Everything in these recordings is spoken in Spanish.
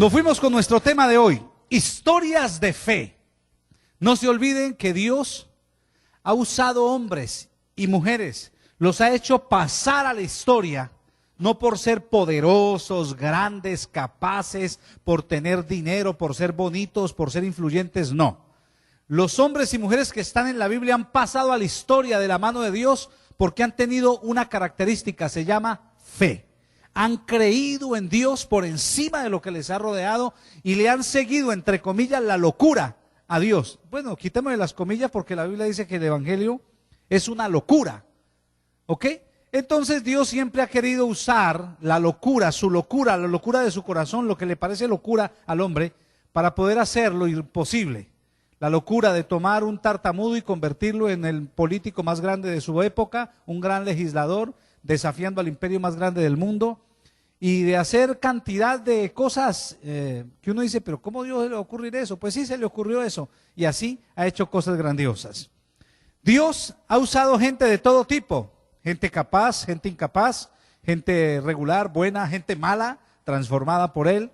Nos fuimos con nuestro tema de hoy, historias de fe. No se olviden que Dios ha usado hombres y mujeres, los ha hecho pasar a la historia, no por ser poderosos, grandes, capaces, por tener dinero, por ser bonitos, por ser influyentes, no. Los hombres y mujeres que están en la Biblia han pasado a la historia de la mano de Dios porque han tenido una característica, se llama fe. Han creído en Dios por encima de lo que les ha rodeado y le han seguido, entre comillas, la locura a Dios. Bueno, quitémosle las comillas porque la Biblia dice que el evangelio es una locura, ¿ok? Entonces Dios siempre ha querido usar la locura de su corazón, lo que le parece locura al hombre, para poder hacer lo imposible. La locura de tomar un tartamudo y convertirlo en el político más grande de su época, un gran legislador, desafiando al imperio más grande del mundo, y de hacer cantidad de cosas que uno dice, pero ¿cómo a Dios se le ocurrir eso? Pues sí, se le ocurrió eso, y así ha hecho cosas grandiosas. Dios ha usado gente de todo tipo, gente capaz, gente incapaz, gente regular, buena, gente mala, transformada por Él.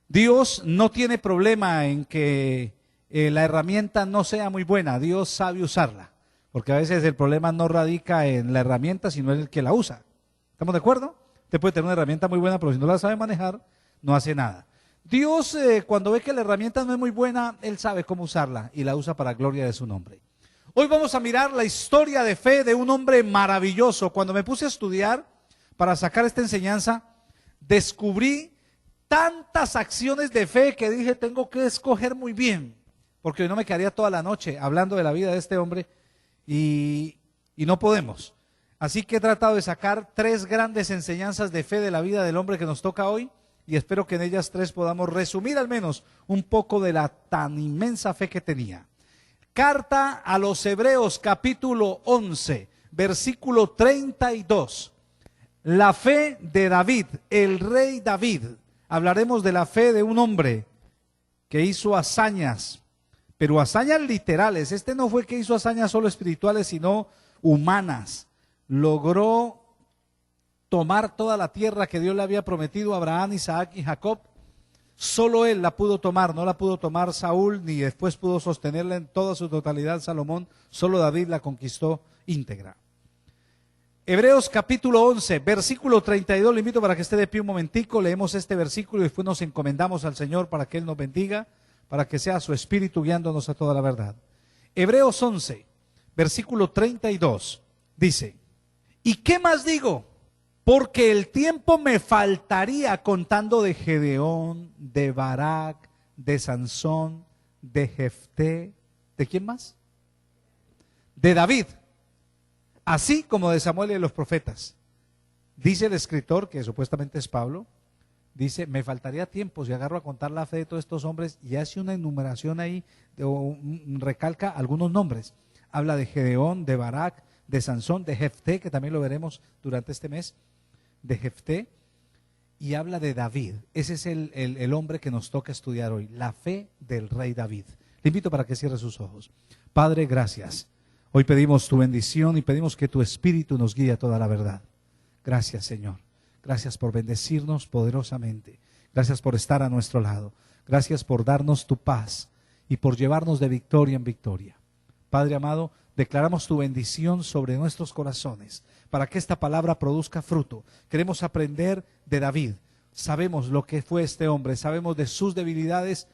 Dios no tiene problema en que la herramienta no sea muy buena, Dios sabe usarla, porque a veces el problema no radica en la herramienta, sino en el que la usa. ¿Estamos de acuerdo? Usted puede tener una herramienta muy buena, pero si no la sabe manejar, no hace nada. Dios, cuando ve que la herramienta no es muy buena, Él sabe cómo usarla y la usa para gloria de su nombre. Hoy vamos a mirar la historia de fe de un hombre maravilloso. Cuando me puse a estudiar para sacar esta enseñanza, descubrí tantas acciones de fe que dije, tengo que escoger muy bien, porque hoy no me quedaría toda la noche hablando de la vida de este hombre y no podemos. Así que he tratado de sacar 3 grandes enseñanzas de fe de la vida del hombre que nos toca hoy y espero que en ellas 3 podamos resumir al menos un poco de la tan inmensa fe que tenía. Carta a los Hebreos capítulo 11, versículo 32. La fe de David, el rey David. Hablaremos de la fe de un hombre que hizo hazañas, pero hazañas literales. Este no fue que hizo hazañas solo espirituales, sino humanas. Logró tomar toda la tierra que Dios le había prometido a Abraham, Isaac y Jacob. Solo él la pudo tomar, no la pudo tomar Saúl, ni después pudo sostenerla en toda su totalidad Salomón. Solo David la conquistó íntegra. Hebreos capítulo 11, versículo 32, le invito para que esté de pie un momentico, leemos este versículo y después nos encomendamos al Señor para que Él nos bendiga, para que sea su Espíritu guiándonos a toda la verdad. Hebreos 11, versículo 32, dice: ¿y qué más digo? Porque el tiempo me faltaría contando de Gedeón, de Barak, de Sansón, de Jefté, ¿de quién más? De David, así como de Samuel y de los profetas. Dice el escritor, que supuestamente es Pablo, dice, me faltaría tiempo si agarro a contar la fe de todos estos hombres, y hace una enumeración ahí, recalca algunos nombres. Habla de Gedeón, de Barak, de Sansón, de Jefté, que también lo veremos durante este mes, de Jefté, y habla de David. Ese es el hombre que nos toca estudiar hoy, la fe del rey David. Le invito para que cierre sus ojos. Padre, gracias. Hoy pedimos tu bendición y pedimos que tu Espíritu nos guíe a toda la verdad. Gracias, Señor. Gracias por bendecirnos poderosamente. Gracias por estar a nuestro lado. Gracias por darnos tu paz y por llevarnos de victoria en victoria. Padre amado, declaramos tu bendición sobre nuestros corazones para que esta palabra produzca fruto. Queremos aprender de David. Sabemos lo que fue este hombre, sabemos de sus debilidades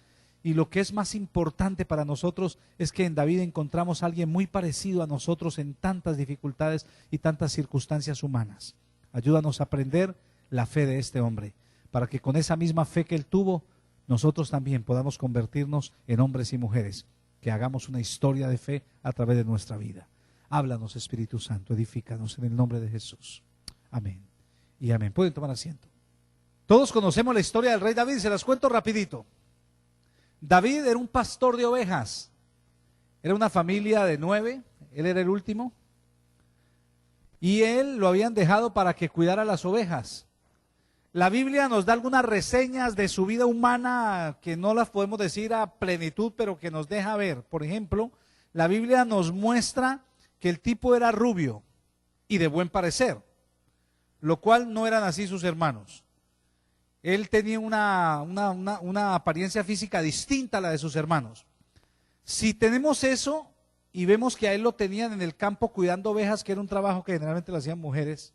y lo que es más importante para nosotros es que en David encontramos a alguien muy parecido a nosotros en tantas dificultades y tantas circunstancias humanas. Ayúdanos a aprender la fe de este hombre para que con esa misma fe que él tuvo, nosotros también podamos convertirnos en hombres y mujeres que hagamos una historia de fe a través de nuestra vida. Háblanos, Espíritu Santo, edifícanos en el nombre de Jesús. Amén y amén. Pueden tomar asiento. Todos conocemos la historia del rey David, se las cuento rapidito. David era un pastor de ovejas. Era una familia de 9, él era el último. Y él lo habían dejado para que cuidara las ovejas. La Biblia nos da algunas reseñas de su vida humana que no las podemos decir a plenitud, pero que nos deja ver. Por ejemplo, la Biblia nos muestra que el tipo era rubio y de buen parecer, lo cual no eran así sus hermanos. Él tenía una apariencia física distinta a la de sus hermanos. Si tenemos eso y vemos que a él lo tenían en el campo cuidando ovejas, que era un trabajo que generalmente lo hacían mujeres,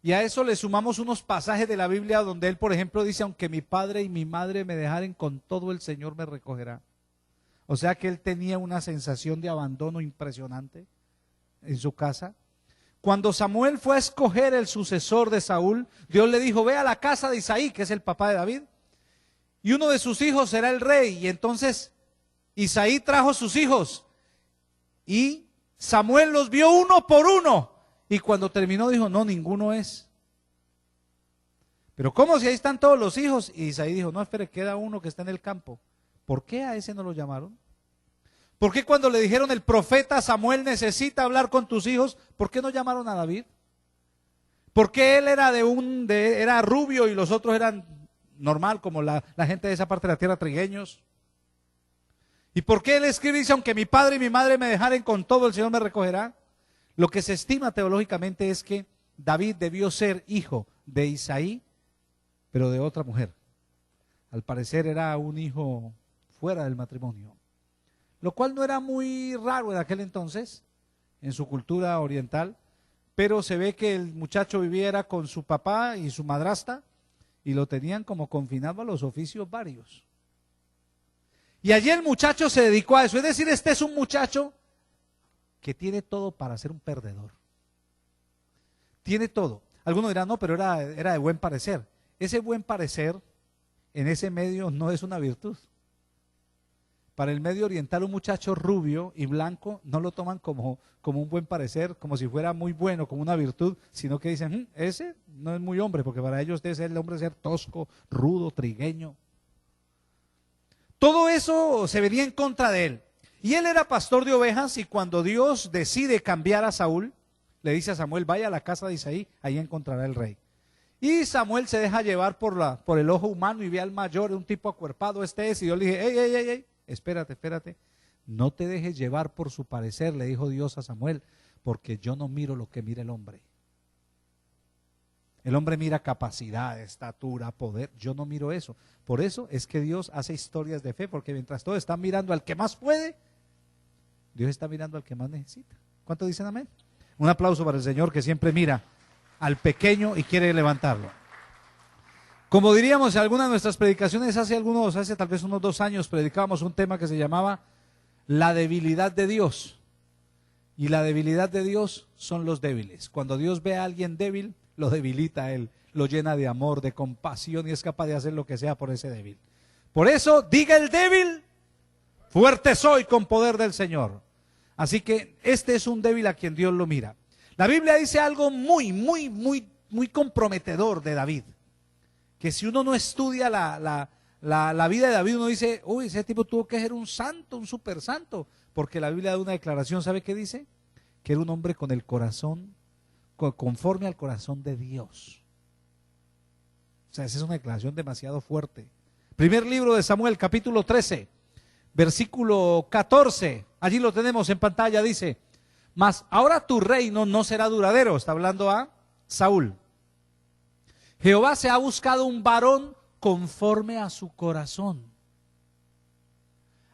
y a eso le sumamos unos pasajes de la Biblia donde él, por ejemplo, dice: aunque mi padre y mi madre me dejaren, con todo el Señor me recogerá. O sea que él tenía una sensación de abandono impresionante en su casa. Cuando Samuel fue a escoger el sucesor de Saúl, Dios le dijo: ve a la casa de Isaí, que es el papá de David, y uno de sus hijos será el rey. Y entonces Isaí trajo sus hijos y Samuel los vio uno por uno, y cuando terminó dijo: no, ninguno es. Pero ¿cómo si ahí están todos los hijos? Y Isaí dijo: no, espere, queda uno que está en el campo. ¿Por qué a ese no lo llamaron? ¿Por qué cuando le dijeron el profeta Samuel necesita hablar con tus hijos, por qué no llamaron a David? ¿Por qué él era era rubio y los otros eran normal, como la gente de esa parte de la tierra, trigueños? ¿Y por qué él escribe y dice: aunque mi padre y mi madre me dejaren, con todo el Señor me recogerá? Lo que se estima teológicamente es que David debió ser hijo de Isaí, pero de otra mujer. Al parecer era un hijo fuera del matrimonio, lo cual no era muy raro en aquel entonces, en su cultura oriental, pero se ve que el muchacho viviera con su papá y su madrastra, y lo tenían como confinado a los oficios varios. Y allí el muchacho se dedicó a eso, es decir, este es un muchacho que tiene todo para ser un perdedor. Tiene todo. Algunos dirán: no, pero era de buen parecer. Ese buen parecer en ese medio no es una virtud. Para el medio oriental, un muchacho rubio y blanco no lo toman como un buen parecer, como si fuera muy bueno, como una virtud, sino que dicen: ese no es muy hombre, porque para ellos debe ser el hombre ser tosco, rudo, trigueño. Todo eso se venía en contra de él. Y él era pastor de ovejas, y cuando Dios decide cambiar a Saúl, le dice a Samuel: vaya a la casa de Isaí, ahí encontrará el rey. Y Samuel se deja llevar por el ojo humano y ve al mayor, un tipo acuerpado, este es, y Dios le dije: ey, espérate, no te dejes llevar por su parecer, le dijo Dios a Samuel, porque yo no miro lo que mira el hombre. El hombre mira capacidad, estatura, poder, yo no miro eso. Por eso es que Dios hace historias de fe, porque mientras todos están mirando al que más puede, Dios está mirando al que más necesita. ¿Cuántos dicen amén? Un aplauso para el Señor, que siempre mira al pequeño y quiere levantarlo. Como diríamos en algunas de nuestras predicaciones, hace tal vez unos 2 años, predicábamos un tema que se llamaba la debilidad de Dios. Y la debilidad de Dios son los débiles. Cuando Dios ve a alguien débil, lo debilita a él, lo llena de amor, de compasión, y es capaz de hacer lo que sea por ese débil. Por eso, diga el débil: fuerte soy con poder del Señor. Así que este es un débil a quien Dios lo mira. La Biblia dice algo muy comprometedor de David, que si uno no estudia la vida de David, uno dice: uy, ese tipo tuvo que ser un santo, un super santo, porque la Biblia da una declaración. ¿Sabe qué dice? Que era un hombre con el corazón, conforme al corazón de Dios. O sea, esa es una declaración demasiado fuerte. Primer libro de Samuel, capítulo 13, versículo 14, allí lo tenemos en pantalla, dice: mas ahora tu reino no será duradero. Está hablando a Saúl. Jehová se ha buscado un varón conforme a su corazón,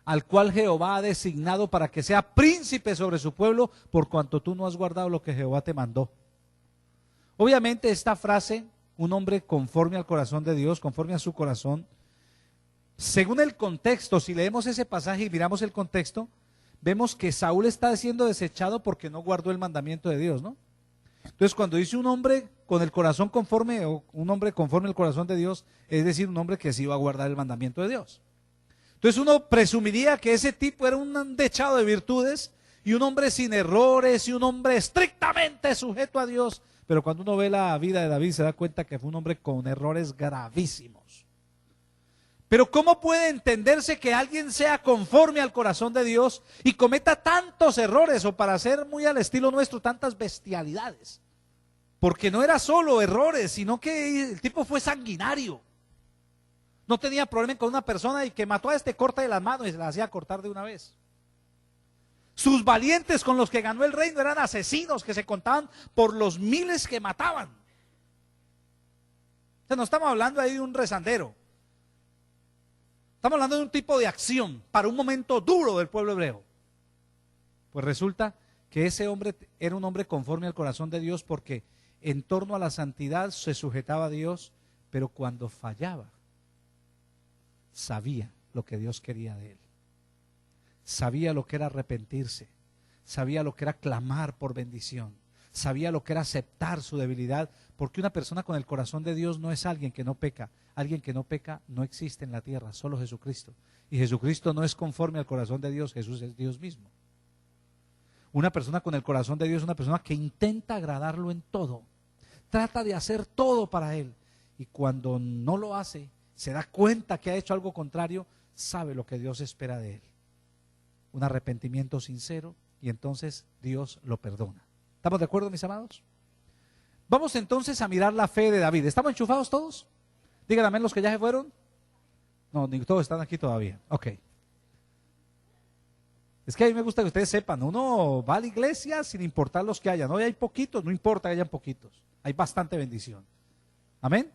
al cual Jehová ha designado para que sea príncipe sobre su pueblo, por cuanto tú no has guardado lo que Jehová te mandó. Obviamente esta frase, un hombre conforme al corazón de Dios, conforme a su corazón, según el contexto, si leemos ese pasaje y miramos el contexto, vemos que Saúl está siendo desechado porque no guardó el mandamiento de Dios, ¿no? Entonces, cuando dice un hombre con el corazón conforme, o un hombre conforme al corazón de Dios, es decir, un hombre que sí va a guardar el mandamiento de Dios. Entonces uno presumiría que ese tipo era un dechado de virtudes y un hombre sin errores y un hombre estrictamente sujeto a Dios. Pero cuando uno ve la vida de David se da cuenta que fue un hombre con errores gravísimos. Pero ¿cómo puede entenderse que alguien sea conforme al corazón de Dios y cometa tantos errores, o, para ser muy al estilo nuestro, tantas bestialidades? Porque no era solo errores, sino que el tipo fue sanguinario. No tenía problema con una persona y que mató a este, corta de las manos, y se la hacía cortar de una vez. Sus valientes con los que ganó el reino eran asesinos que se contaban por los miles que mataban. O sea, no estamos hablando ahí de un rezandero. Estamos hablando de un tipo de acción para un momento duro del pueblo hebreo. Pues resulta que ese hombre era un hombre conforme al corazón de Dios, porque en torno a la santidad se sujetaba a Dios, pero cuando fallaba, sabía lo que Dios quería de él. Sabía lo que era arrepentirse, sabía lo que era clamar por bendición, sabía lo que era aceptar su debilidad, porque una persona con el corazón de Dios no es alguien que no peca. Alguien que no peca no existe en la tierra, solo Jesucristo. Y Jesucristo no es conforme al corazón de Dios, Jesús es Dios mismo. Una persona con el corazón de Dios es una persona que intenta agradarlo en todo, trata de hacer todo para Él, y cuando no lo hace, se da cuenta que ha hecho algo contrario, sabe lo que Dios espera de él. Un arrepentimiento sincero, y entonces Dios lo perdona. ¿Estamos de acuerdo, mis amados? Vamos entonces a mirar la fe de David. ¿Estamos enchufados todos? Díganme amén los que ya se fueron. No, ni todos están aquí todavía. Ok. Es que a mí me gusta que ustedes sepan, uno va a la iglesia sin importar los que haya. No hay poquitos, no importa que hayan poquitos. Hay bastante bendición. Amén.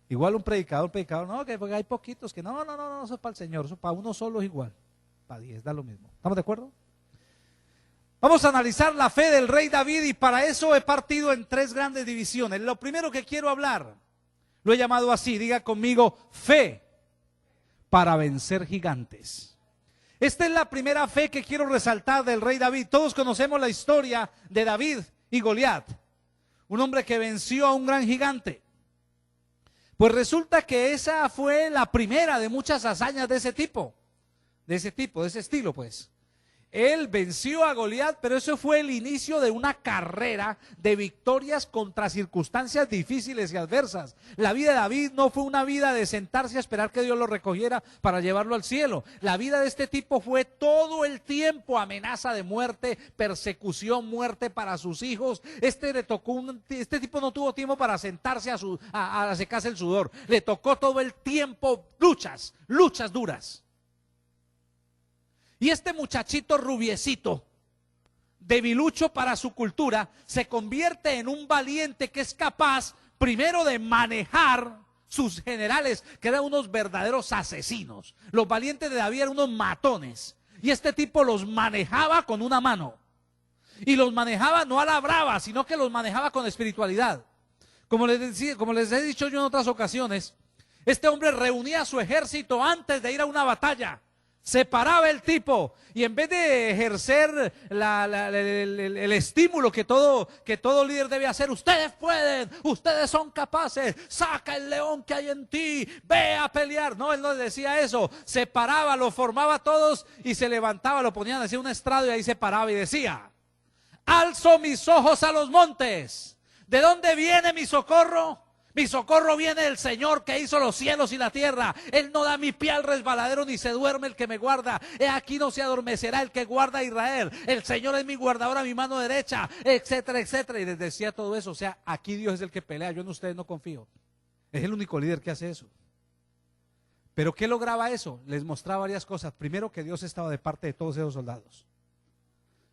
Igual un predicador, no, que porque hay poquitos que no, eso es para el Señor, eso para uno solo es igual, para 10, da lo mismo. ¿Estamos de acuerdo? Vamos a analizar la fe del rey David, y para eso he partido en 3 grandes divisiones. Lo primero que quiero hablar, lo he llamado así, diga conmigo, fe para vencer gigantes. Esta es la primera fe que quiero resaltar del rey David. Todos conocemos la historia de David y Goliat, un hombre que venció a un gran gigante. Pues resulta que esa fue la primera de muchas hazañas de ese tipo, de ese estilo pues. Él venció a Goliat, pero eso fue el inicio de una carrera de victorias contra circunstancias difíciles y adversas. La vida de David no fue una vida de sentarse a esperar que Dios lo recogiera para llevarlo al cielo. La vida de este tipo fue todo el tiempo amenaza de muerte, persecución, muerte para sus hijos. Este tipo no tuvo tiempo para sentarse a secarse el sudor. Le tocó todo el tiempo luchas duras. Y este muchachito rubiecito, debilucho para su cultura, se convierte en un valiente que es capaz primero de manejar sus generales, que eran unos verdaderos asesinos. Los valientes de David eran unos matones, y este tipo los manejaba con una mano, y los manejaba no a la brava, sino que los manejaba con espiritualidad. Como les he dicho yo en otras ocasiones, este hombre reunía a su ejército antes de ir a una batalla. Se paraba el tipo, y en vez de ejercer el estímulo que todo líder debe hacer, ustedes pueden, ustedes son capaces, saca el león que hay en ti, ve a pelear. No, él no decía eso. Se paraba, lo formaba a todos y se levantaba, lo ponían hacia un estrado, y ahí se paraba y decía: alzo mis ojos a los montes, ¿de dónde viene mi socorro? Mi socorro viene del Señor que hizo los cielos y la tierra. Él no da mi pie al resbaladero, ni se duerme el que me guarda. He aquí no se adormecerá el que guarda a Israel. El Señor es mi guardador a mi mano derecha, etcétera, etcétera. Y les decía todo eso. O sea, aquí Dios es el que pelea, yo en ustedes no confío. Es el único líder que hace eso. ¿Pero qué lograba eso? Les mostraba varias cosas. Primero, que Dios estaba de parte de todos esos soldados.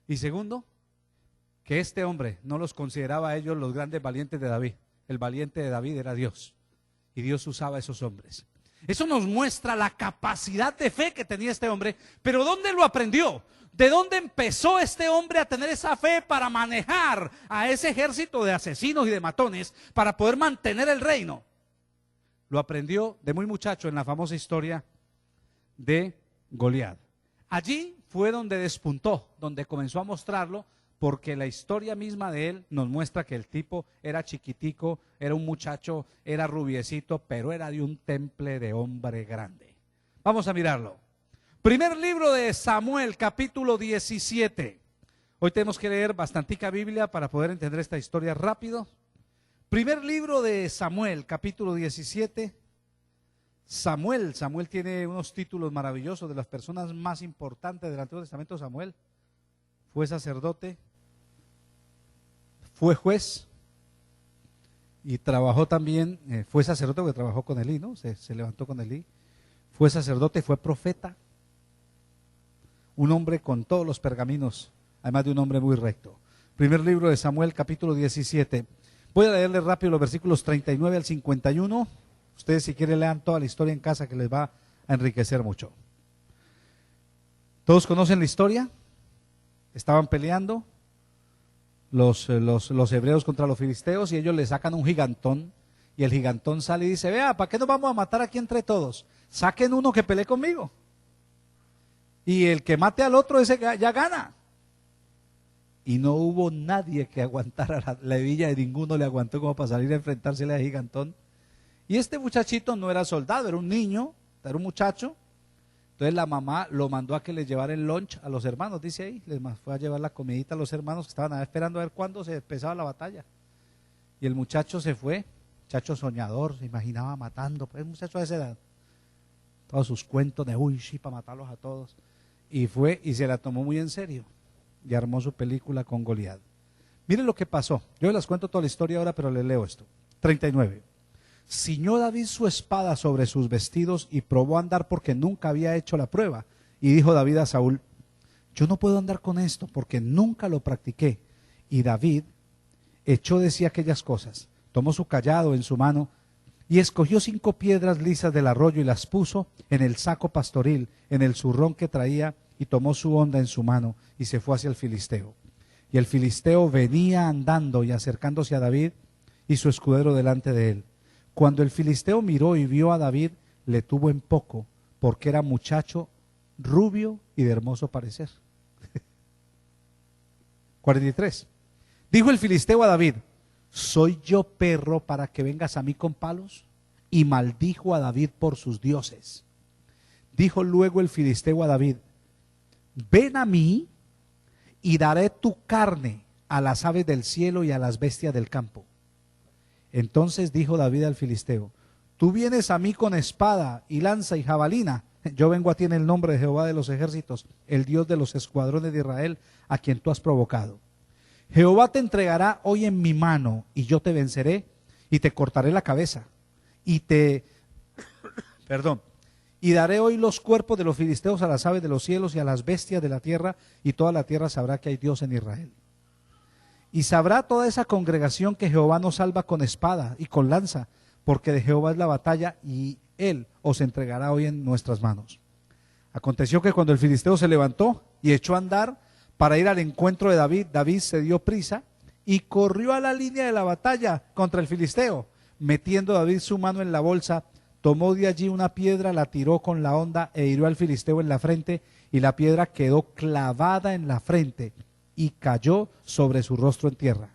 Y segundo, que este hombre no los consideraba a ellos los grandes valientes de David. El valiente de David era Dios, y Dios usaba a esos hombres. Eso nos muestra la capacidad de fe que tenía este hombre. Pero ¿dónde lo aprendió? ¿De dónde empezó este hombre a tener esa fe para manejar a ese ejército de asesinos y de matones para poder mantener el reino? Lo aprendió de muy muchacho en la famosa historia de Goliat. Allí fue donde despuntó, donde comenzó a mostrarlo, porque la historia misma de él nos muestra que el tipo era chiquitico, era un muchacho, era rubiecito, pero era de un temple de hombre grande. Vamos a mirarlo. Primer libro de Samuel, capítulo 17. Hoy tenemos que leer bastantica Biblia para poder entender esta historia rápido. Primer libro de Samuel, capítulo 17. Samuel tiene unos títulos maravillosos, de las personas más importantes del Antiguo Testamento. Samuel fue sacerdote, fue juez y trabajó también, fue sacerdote porque trabajó con Elí, ¿no? Se levantó con Elí. Fue sacerdote, fue profeta, un hombre con todos los pergaminos, además de un hombre muy recto. Primer libro de Samuel, capítulo 17. Voy a leerles rápido los versículos 39 al 51. Ustedes si quieren lean toda la historia en casa que les va a enriquecer mucho. ¿Todos conocen la historia? Estaban peleando los hebreos contra los filisteos y ellos le sacan un gigantón y el gigantón sale y dice, vea, ¿para qué nos vamos a matar aquí entre todos? Saquen uno que pelee conmigo. Y el que mate al otro, ese ya gana. Y no hubo nadie que aguantara, la hebilla de ninguno le aguantó como para salir a enfrentársele al gigantón. Y este muchachito no era soldado, era un niño, era un muchacho. Entonces la mamá lo mandó a que le llevara el lunch a los hermanos, dice ahí, les fue a llevar la comidita a los hermanos que estaban esperando a ver cuándo se empezaba la batalla. Y el muchacho se fue, muchacho soñador, se imaginaba matando, pues un muchacho de esa edad. Todos sus cuentos de, uy, sí, para matarlos a todos. Y fue y se la tomó muy en serio. Y armó su película con Goliat. Miren lo que pasó. Yo les cuento toda la historia ahora, pero les leo esto. 39. Ciñó David su espada sobre sus vestidos y probó a andar porque nunca había hecho la prueba. Y dijo David a Saúl, yo no puedo andar con esto porque nunca lo practiqué. Y David echó de sí aquellas cosas. Tomó su cayado en su mano y escogió 5 piedras lisas del arroyo y las puso en el saco pastoril, en el zurrón que traía, y tomó su honda en su mano y se fue hacia el filisteo. Y el filisteo venía andando y acercándose a David y su escudero delante de él. Cuando el filisteo miró y vio a David, le tuvo en poco, porque era muchacho, rubio y de hermoso parecer. 43. Dijo el filisteo a David, ¿soy yo perro para que vengas a mí con palos? Y maldijo a David por sus dioses. Dijo luego el filisteo a David, ven a mí y daré tu carne a las aves del cielo y a las bestias del campo. Entonces dijo David al filisteo, tú vienes a mí con espada y lanza y jabalina, yo vengo a ti en el nombre de Jehová de los ejércitos, el Dios de los escuadrones de Israel, a quien tú has provocado. Jehová te entregará hoy en mi mano y yo te venceré y te cortaré la cabeza y daré hoy los cuerpos de los filisteos a las aves de los cielos y a las bestias de la tierra, y toda la tierra sabrá que hay Dios en Israel. Y sabrá toda esa congregación que Jehová nos salva con espada y con lanza, porque de Jehová es la batalla y él os entregará hoy en nuestras manos. Aconteció que cuando el filisteo se levantó y echó a andar para ir al encuentro de David, David se dio prisa y corrió a la línea de la batalla contra el filisteo. Metiendo David su mano en la bolsa, tomó de allí una piedra, la tiró con la honda e hirió al filisteo en la frente, y la piedra quedó clavada en la frente y cayó sobre su rostro en tierra.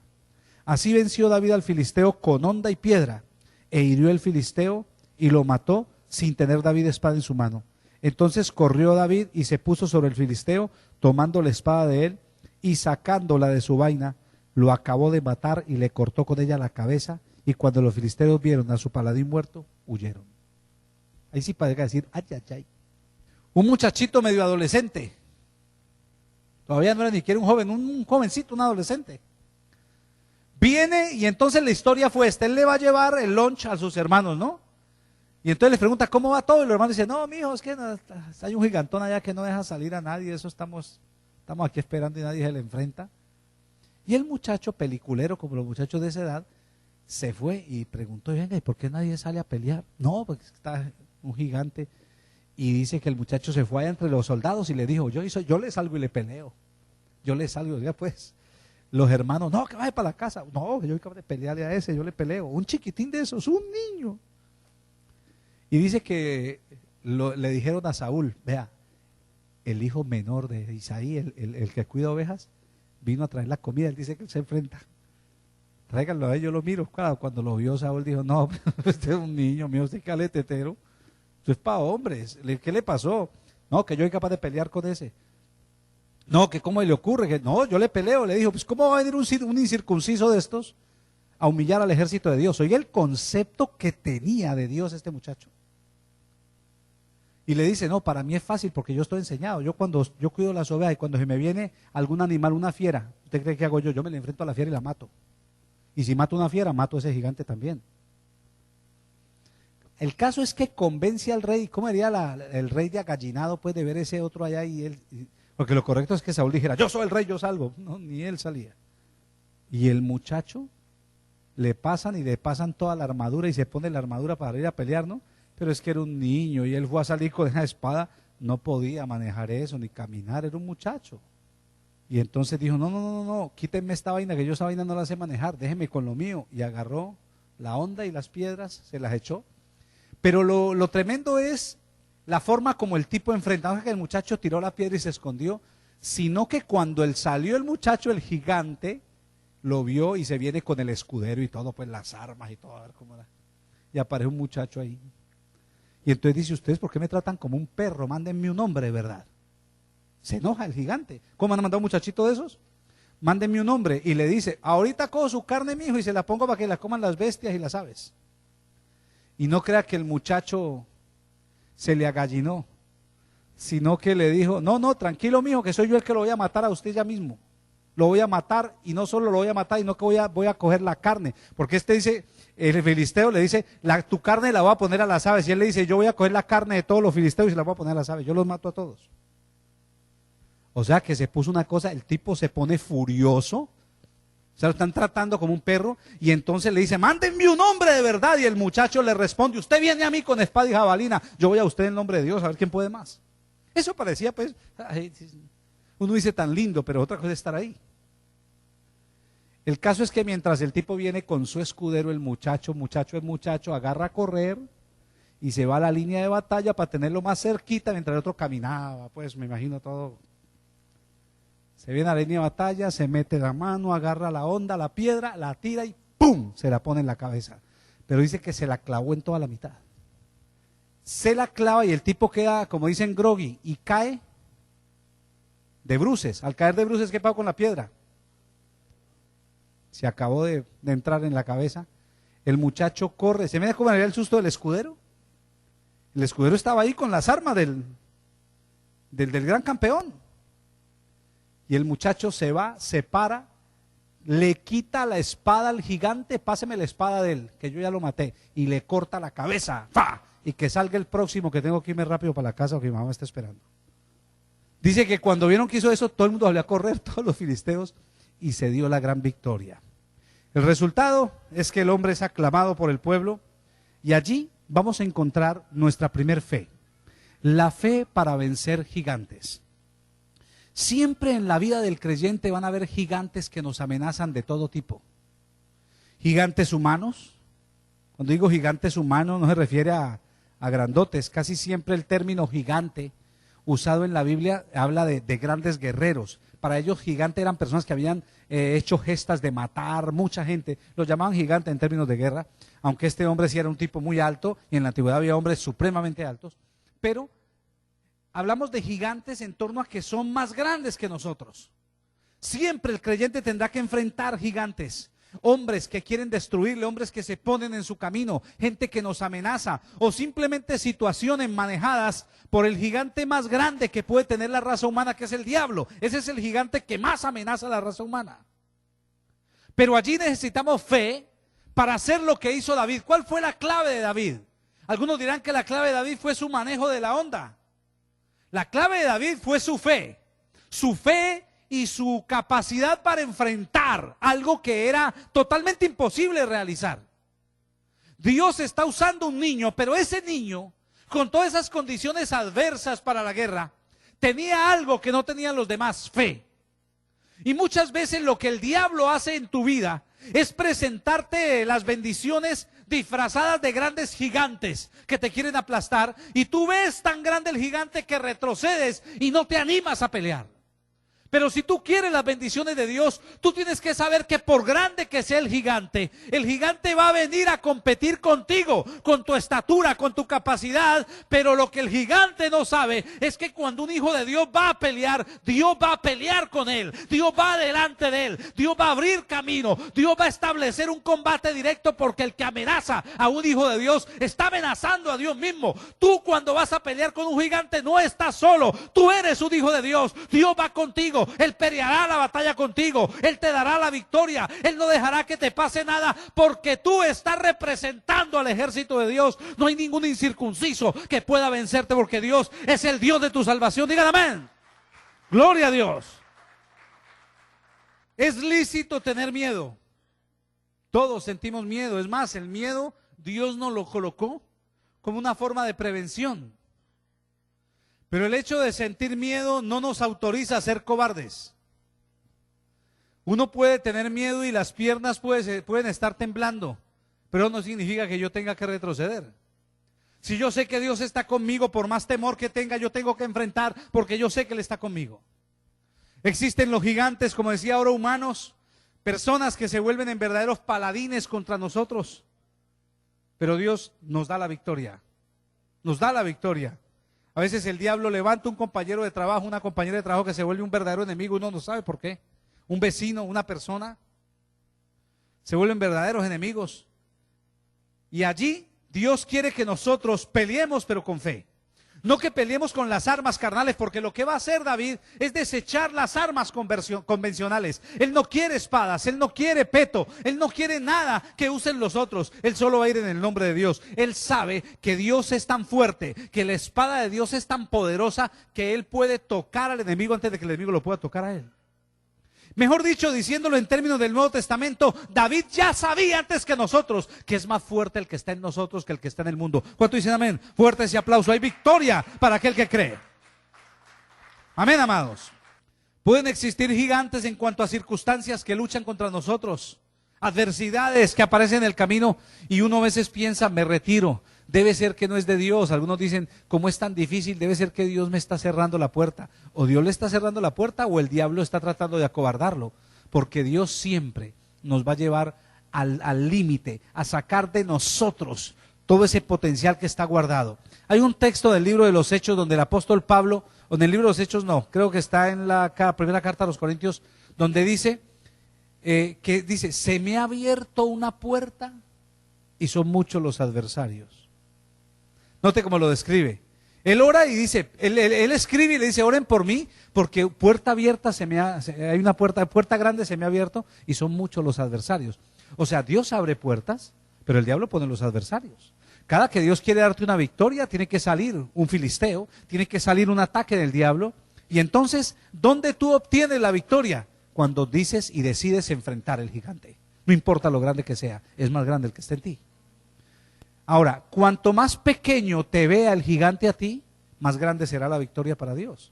Así venció David al filisteo con honda y piedra, e hirió el filisteo y lo mató sin tener David espada en su mano. Entonces corrió David y se puso sobre el filisteo, tomando la espada de él y sacándola de su vaina, lo acabó de matar y le cortó con ella la cabeza. Y cuando los filisteos vieron a su paladín muerto, huyeron. Ahí sí parece decir, ay, ay, ay. Un muchachito medio adolescente. Todavía no era ni siquiera un joven, un jovencito, un adolescente. Viene y entonces la historia fue esta. Él le va a llevar el lunch a sus hermanos, ¿no? Y entonces les pregunta, ¿cómo va todo? Y los hermanos dicen, no, mijo, es que no, hay un gigantón allá que no deja salir a nadie. Eso estamos aquí esperando y nadie se le enfrenta. Y el muchacho peliculero, como los muchachos de esa edad, se fue y preguntó, venga, ¿y por qué nadie sale a pelear? No, porque está un gigante. Y dice que el muchacho se fue allá entre los soldados y le dijo, yo le salgo y le peleo. Yo le salgo, ya pues. Los hermanos, no, que vaya para la casa. No, yo acabo de pelearle a ese, yo le peleo. Un chiquitín de esos, un niño. Y dice que le dijeron a Saúl, vea, el hijo menor de Isaí, el que cuida ovejas, vino a traer la comida. Él dice que él se enfrenta. Tráiganlo a él, yo lo miro. Claro, cuando lo vio Saúl dijo, no, este es un niño mío, este caletetero. Esto es para hombres. ¿Qué le pasó? No, que yo soy capaz de pelear con ese. No, que cómo le ocurre. Que no, yo le peleo. Le dijo, pues ¿cómo va a venir un incircunciso de estos a humillar al ejército de Dios? Oiga el concepto que tenía de Dios este muchacho. Y le dice, no, para mí es fácil porque yo estoy enseñado. Yo cuido las ovejas y cuando se me viene algún animal, una fiera, ¿usted cree que hago yo? Yo me le enfrento a la fiera y la mato. Y si mato una fiera, mato a ese gigante también. El caso es que convence al rey. ¿Cómo diría el rey de agallinado pues de ver ese otro allá y él? Porque lo correcto es que Saúl dijera, yo soy el rey, yo salgo. No, ni él salía. Y el muchacho le pasan y le pasan toda la armadura y se pone la armadura para ir a pelear, ¿no? Pero es que era un niño y él fue a salir con esa espada, no podía manejar eso ni caminar, era un muchacho. Y entonces dijo, no, quítenme esta vaina, que yo esa vaina no la sé manejar, déjenme con lo mío. Y agarró la honda y las piedras, se las echó. Pero lo tremendo es la forma como el tipo enfrentó, que el muchacho tiró la piedra y se escondió, sino que cuando él salió el muchacho, el gigante, lo vio y se viene con el escudero y todo, pues las armas y todo, a ver cómo era. Y aparece un muchacho ahí. Y entonces dice, ¿ustedes por qué me tratan como un perro? Mándenme un hombre de verdad. Se enoja el gigante. ¿Cómo han mandado un muchachito de esos? Mándenme un hombre. Y le dice, ahorita cojo su carne, mijo, y se la pongo para que la coman las bestias y las aves. Y no crea que el muchacho se le agallinó, sino que le dijo, no, tranquilo, mijo, que soy yo el que lo voy a matar a usted ya mismo. Lo voy a matar, y no solo lo voy a matar, sino que voy a coger la carne. Porque dice, el filisteo le dice, tu carne la voy a poner a las aves. Y él le dice, yo voy a coger la carne de todos los filisteos y se la voy a poner a las aves. Yo los mato a todos. O sea que se puso una cosa, el tipo se pone furioso. O sea, lo están tratando como un perro. Y entonces le dice, mándenme un hombre de verdad. Y el muchacho le responde, usted viene a mí con espada y jabalina. Yo voy a usted en nombre de Dios, a ver quién puede más. Eso parecía pues, uno dice tan lindo, pero otra cosa es estar ahí. El caso es que mientras el tipo viene con su escudero, el muchacho agarra a correr y se va a la línea de batalla para tenerlo más cerquita mientras el otro caminaba, pues me imagino todo. Se viene a la línea de batalla, se mete la mano, agarra la honda, la piedra, la tira y ¡pum! Se la pone en la cabeza. Pero dice que se la clavó en toda la mitad. Se la clava y el tipo queda, como dicen, groggy y cae de bruces. Al caer de bruces, ¿qué pasa con la piedra? Se acabó de entrar en la cabeza. El muchacho corre. ¿Se me da como era el susto del escudero? El escudero estaba ahí con las armas del gran campeón. Y el muchacho se va, se para, le quita la espada al gigante, páseme la espada de él, que yo ya lo maté, y le corta la cabeza. ¡Fa! Y que salga el próximo, que tengo que irme rápido para la casa porque mi mamá me está esperando. Dice que cuando vieron que hizo eso, todo el mundo salió a correr, todos los filisteos, y se dio la gran victoria. El resultado es que el hombre es aclamado por el pueblo, y allí vamos a encontrar nuestra primer fe, la fe para vencer gigantes. Siempre en la vida del creyente van a haber gigantes que nos amenazan de todo tipo. Gigantes humanos. Cuando digo gigantes humanos no se refiere a grandotes. Casi siempre el término gigante usado en la Biblia habla de grandes guerreros. Para ellos gigantes eran personas que habían hecho gestas de matar mucha gente. Los llamaban gigantes en términos de guerra, aunque este hombre sí era un tipo muy alto y en la antigüedad había hombres supremamente altos. Pero hablamos de gigantes en torno a que son más grandes que nosotros. Siempre el creyente tendrá que enfrentar gigantes, hombres que quieren destruirle, hombres que se ponen en su camino, gente que nos amenaza, o simplemente situaciones manejadas por el gigante más grande que puede tener la raza humana, que es el diablo. Ese es el gigante que más amenaza a la raza humana. Pero allí necesitamos fe para hacer lo que hizo David. ¿Cuál fue la clave de David? Algunos dirán que la clave de David fue su manejo de la onda. La clave de David fue su fe y su capacidad para enfrentar algo que era totalmente imposible realizar. Dios está usando un niño, pero ese niño, con todas esas condiciones adversas para la guerra, tenía algo que no tenían los demás: fe. Y muchas veces lo que el diablo hace en tu vida es presentarte las bendiciones disfrazadas de grandes gigantes que te quieren aplastar, y tú ves tan grande el gigante que retrocedes y no te animas a pelear. Pero si tú quieres las bendiciones de Dios, tú tienes que saber que por grande que sea el gigante va a venir a competir contigo, con tu estatura, con tu capacidad. Pero lo que el gigante no sabe es que cuando un hijo de Dios va a pelear, Dios va a pelear con él, Dios va delante de él, Dios va a abrir camino, Dios va a establecer un combate directo, porque el que amenaza a un hijo de Dios está amenazando a Dios mismo. Tú, cuando vas a pelear con un gigante, no estás solo, tú eres un hijo de Dios, Dios va contigo. Él peleará la batalla contigo, Él te dará la victoria, Él no dejará que te pase nada, porque tú estás representando al ejército de Dios. No hay ningún incircunciso que pueda vencerte, porque Dios es el Dios de tu salvación. Digan amén. Gloria a Dios. Es lícito tener miedo. Todos sentimos miedo. Es más, el miedo Dios nos lo colocó como una forma de prevención. Pero el hecho de sentir miedo no nos autoriza a ser cobardes. Uno puede tener miedo y las piernas pueden estar temblando, pero no significa que yo tenga que retroceder. Si yo sé que Dios está conmigo, por más temor que tenga, yo tengo que enfrentar, porque yo sé que Él está conmigo. Existen los gigantes, como decía ahora, humanos, personas que se vuelven en verdaderos paladines contra nosotros. Pero Dios nos da la victoria. Nos da la victoria. A veces el diablo levanta un compañero de trabajo, una compañera de trabajo que se vuelve un verdadero enemigo, uno no sabe por qué. Un vecino, una persona, se vuelven verdaderos enemigos. Y allí Dios quiere que nosotros peleemos, pero con fe. No que peleemos con las armas carnales, porque lo que va a hacer David es desechar las armas convencionales. Él no quiere espadas, él no quiere peto, él no quiere nada que usen los otros. Él solo va a ir en el nombre de Dios. Él sabe que Dios es tan fuerte, que la espada de Dios es tan poderosa, que él puede tocar al enemigo antes de que el enemigo lo pueda tocar a él. Mejor dicho, diciéndolo en términos del Nuevo Testamento, David ya sabía antes que nosotros que es más fuerte el que está en nosotros que el que está en el mundo. ¿Cuánto dicen amén? Fuerte ese aplauso. Hay victoria para aquel que cree. Amén, amados. Pueden existir gigantes en cuanto a circunstancias que luchan contra nosotros, adversidades que aparecen en el camino y uno a veces piensa, me retiro. Debe ser que no es de Dios. Algunos dicen, como es tan difícil, debe ser que Dios me está cerrando la puerta. O Dios le está cerrando la puerta o el diablo está tratando de acobardarlo. Porque Dios siempre nos va a llevar al límite, a sacar de nosotros todo ese potencial que está guardado. Hay un texto del libro de los Hechos donde el apóstol Pablo, o en el libro de los Hechos no, creo que está en la primera carta a los Corintios, donde dice, se me ha abierto una puerta y son muchos los adversarios. Note cómo lo describe. Él ora y dice, él escribe y le dice, oren por mí, porque puerta abierta hay una puerta grande se me ha abierto y son muchos los adversarios. O sea, Dios abre puertas, pero el diablo pone los adversarios. Cada que Dios quiere darte una victoria, tiene que salir un filisteo, tiene que salir un ataque del diablo. Y entonces, ¿dónde tú obtienes la victoria? Cuando dices y decides enfrentar el gigante. No importa lo grande que sea, es más grande el que está en ti. Ahora, cuanto más pequeño te vea el gigante a ti, más grande será la victoria para Dios.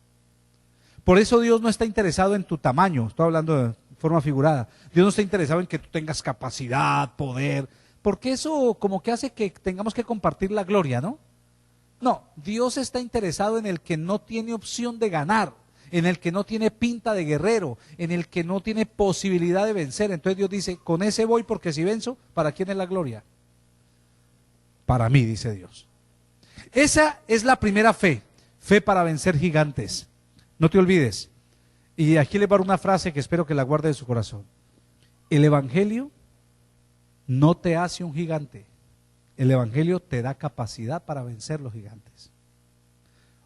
Por eso Dios no está interesado en tu tamaño, estoy hablando de forma figurada. Dios no está interesado en que tú tengas capacidad, poder, porque eso como que hace que tengamos que compartir la gloria, ¿no? No, Dios está interesado en el que no tiene opción de ganar, en el que no tiene pinta de guerrero, en el que no tiene posibilidad de vencer. Entonces Dios dice, con ese voy porque si venzo, ¿para quién es la gloria? Para mí, dice Dios. Esa es la primera fe, fe para vencer gigantes. No te olvides. Y aquí le va a dar una frase que espero que la guarde en su corazón. El evangelio no te hace un gigante. El evangelio te da capacidad para vencer los gigantes.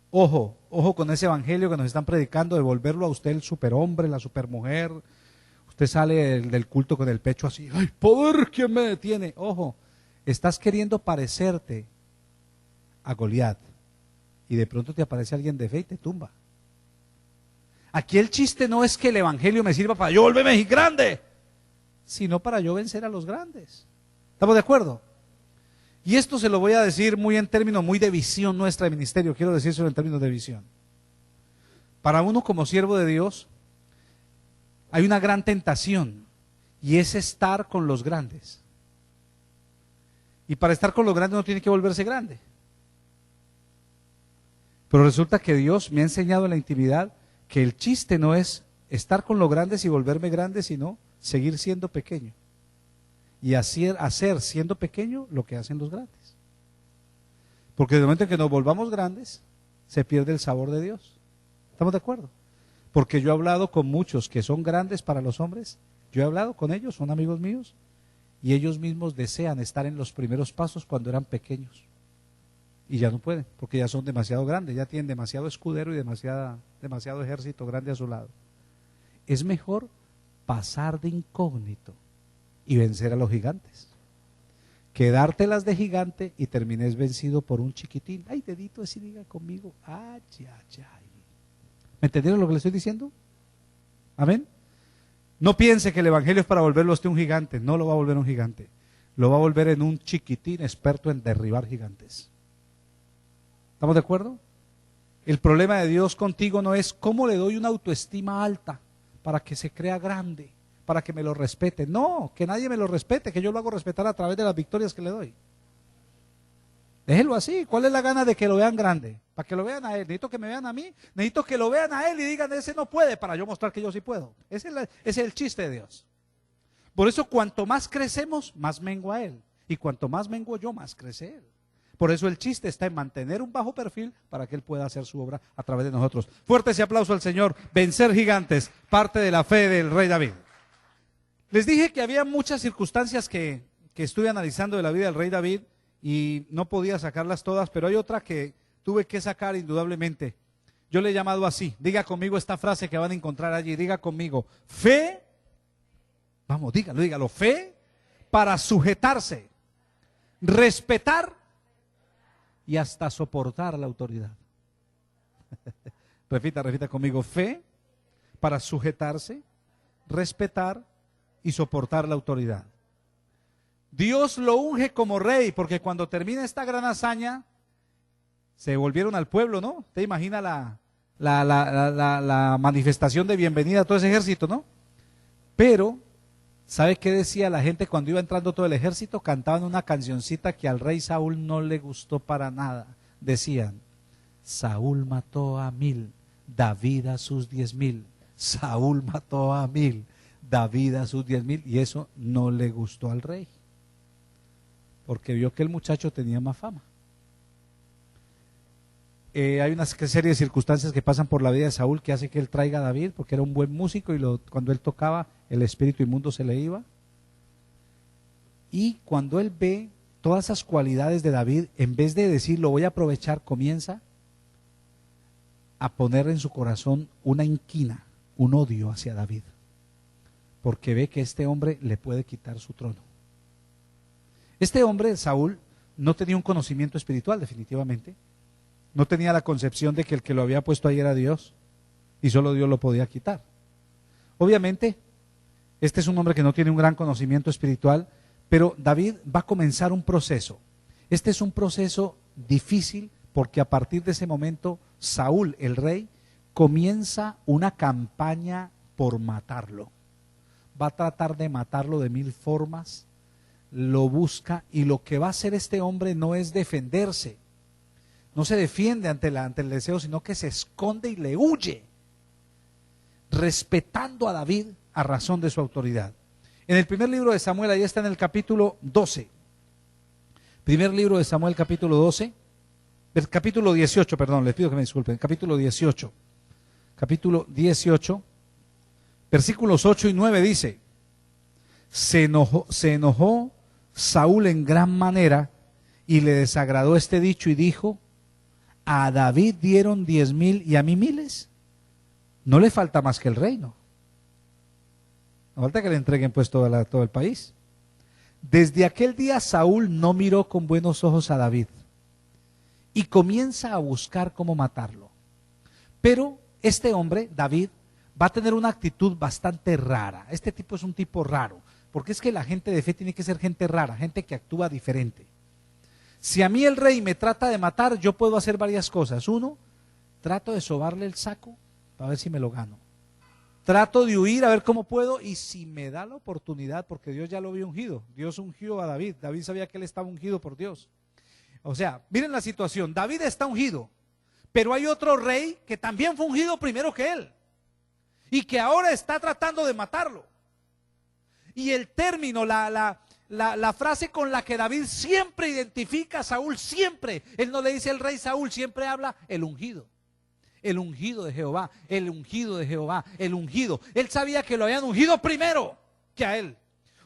Ojo, ojo con ese evangelio que nos están predicando de volverlo a usted el superhombre, la supermujer. Usted sale del culto con el pecho así, ¡ay, poder! ¿Quién me detiene? Ojo. Estás queriendo parecerte a Goliat y de pronto te aparece alguien de fe y te tumba. Aquí el chiste no es que el evangelio me sirva para yo volverme grande, sino para yo vencer a los grandes. ¿Estamos de acuerdo? Y esto se lo voy a decir muy en términos muy de visión nuestra de ministerio, quiero decírselo en términos de visión. Para uno como siervo de Dios hay una gran tentación y es estar con los grandes. Y para estar con los grandes no tiene que volverse grande. Pero resulta que Dios me ha enseñado en la intimidad que el chiste no es estar con los grandes y volverme grande, sino seguir siendo pequeño. Y hacer siendo pequeño lo que hacen los grandes. Porque desde el momento en que nos volvamos grandes, se pierde el sabor de Dios. ¿Estamos de acuerdo? Porque yo he hablado con muchos que son grandes para los hombres. Yo he hablado con ellos, son amigos míos. Y ellos mismos desean estar en los primeros pasos cuando eran pequeños. Y ya no pueden, porque ya son demasiado grandes, ya tienen demasiado escudero y demasiado ejército grande a su lado. Es mejor pasar de incógnito y vencer a los gigantes. Quedártelas de gigante y termines vencido por un chiquitín. Ay, dedito, así diga conmigo. Ay, ay, ay. ¿Me entendieron lo que le estoy diciendo? Amén. No piense que el evangelio es para volverlo a usted un gigante. No lo va a volver un gigante. Lo va a volver en un chiquitín experto en derribar gigantes. ¿Estamos de acuerdo? El problema de Dios contigo no es cómo le doy una autoestima alta para que se crea grande, para que me lo respete. No, que nadie me lo respete, que yo lo hago respetar a través de las victorias que le doy. Déjelo así. ¿Cuál es la gana de que lo vean grande? Para que lo vean a él. Necesito que me vean a mí. Necesito que lo vean a él y digan, ese no puede, para yo mostrar que yo sí puedo. Ese es el chiste de Dios. Por eso cuanto más crecemos, más mengua él. Y cuanto más menguo yo, más crece él. Por eso el chiste está en mantener un bajo perfil para que él pueda hacer su obra a través de nosotros. Fuerte ese aplauso al Señor. Vencer gigantes, parte de la fe del rey David. Les dije que había muchas circunstancias que estuve analizando de la vida del rey David y no podía sacarlas todas, pero hay otra que tuve que sacar indudablemente. Yo le he llamado así. Diga conmigo esta frase que van a encontrar allí. Diga conmigo, fe. Vamos, dígalo. Fe para sujetarse, respetar y hasta soportar la autoridad. Repita conmigo. Fe para sujetarse, respetar y soportar la autoridad. Dios lo unge como rey, porque cuando termina esta gran hazaña, se volvieron al pueblo, ¿no? ¿Te imagina la manifestación de bienvenida a todo ese ejército, no? Pero, ¿sabe qué decía la gente cuando iba entrando todo el ejército? Cantaban una cancioncita que al rey Saúl no le gustó para nada. Decían, Saúl mató a 1000, David a sus 10,000. Saúl mató a 1000, David a sus 10,000. Y eso no le gustó al rey, porque vio que el muchacho tenía más fama. Hay una serie de circunstancias que pasan por la vida de Saúl que hace que él traiga a David, porque era un buen músico y cuando él tocaba, el espíritu inmundo se le iba. Y cuando él ve todas esas cualidades de David, en vez de decir lo voy a aprovechar, comienza a poner en su corazón una inquina, un odio hacia David, porque ve que este hombre le puede quitar su trono. Este hombre, Saúl, no tenía un conocimiento espiritual, definitivamente. No tenía la concepción de que el que lo había puesto ahí era Dios y solo Dios lo podía quitar. Obviamente, este es un hombre que no tiene un gran conocimiento espiritual, pero David va a comenzar un proceso. Este es un proceso difícil porque a partir de ese momento, Saúl, el rey, comienza una campaña por matarlo. Va a tratar de matarlo de 1000 formas, lo busca y lo que va a hacer este hombre no es defenderse. No se defiende ante el deseo, sino que se esconde y le huye, respetando a David a razón de su autoridad. En el primer libro de Samuel, ahí está en el capítulo 12. Primer libro de Samuel, capítulo 12. El capítulo 18, perdón, les pido que me disculpen. Capítulo 18. Capítulo 18, versículos 8 y 9 dice: se enojó Saúl en gran manera y le desagradó este dicho y dijo: a David dieron 10,000 y a mí 1000. No le falta más que el reino. No falta que le entreguen pues todo el país. Desde aquel día Saúl no miró con buenos ojos a David y comienza a buscar cómo matarlo. Pero este hombre, David, va a tener una actitud bastante rara. Este tipo es un tipo raro, porque es que la gente de fe tiene que ser gente rara, gente que actúa diferente. Si a mí el rey me trata de matar, yo puedo hacer varias cosas. Uno, trato de sobarle el saco para ver si me lo gano. Trato de huir a ver cómo puedo, y si me da la oportunidad, porque Dios ya lo había ungido. Dios ungió a David. David sabía que él estaba ungido por Dios. O sea, miren la situación. David está ungido, pero hay otro rey que también fue ungido primero que él y que ahora está tratando de matarlo. Y el término, la frase con la que David siempre identifica a Saúl, siempre, él no le dice el rey Saúl, siempre habla el ungido de Jehová, el ungido de Jehová, el ungido. Él sabía que lo habían ungido primero que a él.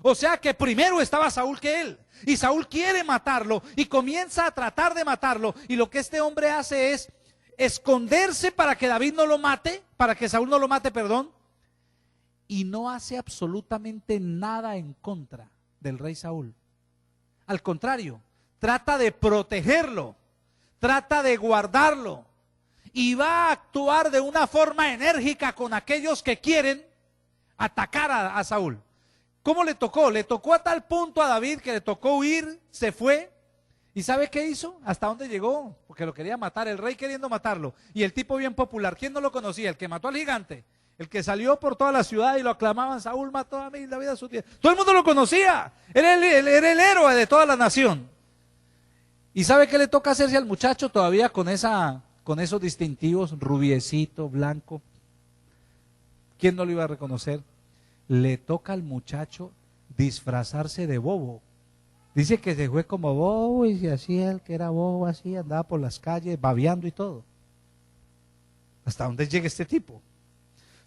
O sea que primero estaba Saúl que él. Y Saúl quiere matarlo y comienza a tratar de matarlo. Y lo que este hombre hace es esconderse para que David no lo mate, para que Saúl no lo mate, perdón. Y no hace absolutamente nada en contra del rey Saúl. Al contrario, trata de protegerlo, trata de guardarlo y va a actuar de una forma enérgica con aquellos que quieren atacar a Saúl. ¿Cómo le tocó? Le tocó a tal punto a David que le tocó huir, se fue. ¿Y sabe qué hizo? ¿Hasta dónde llegó? Porque lo quería matar, el rey queriendo matarlo. Y el tipo bien popular, ¿quién no lo conocía? El que mató al gigante, el que salió por toda la ciudad y lo aclamaban, Saúl mató a mí, David a su tierra. Todo el mundo lo conocía, era el héroe de toda la nación. ¿Y sabe qué le toca hacerse al muchacho todavía con esos distintivos, rubiecito, blanco? ¿Quién no lo iba a reconocer? Le toca al muchacho disfrazarse de bobo. Dice que se fue como bobo y se hacía el que era bobo así, andaba por las calles babeando y todo. ¿Hasta dónde llega este tipo? O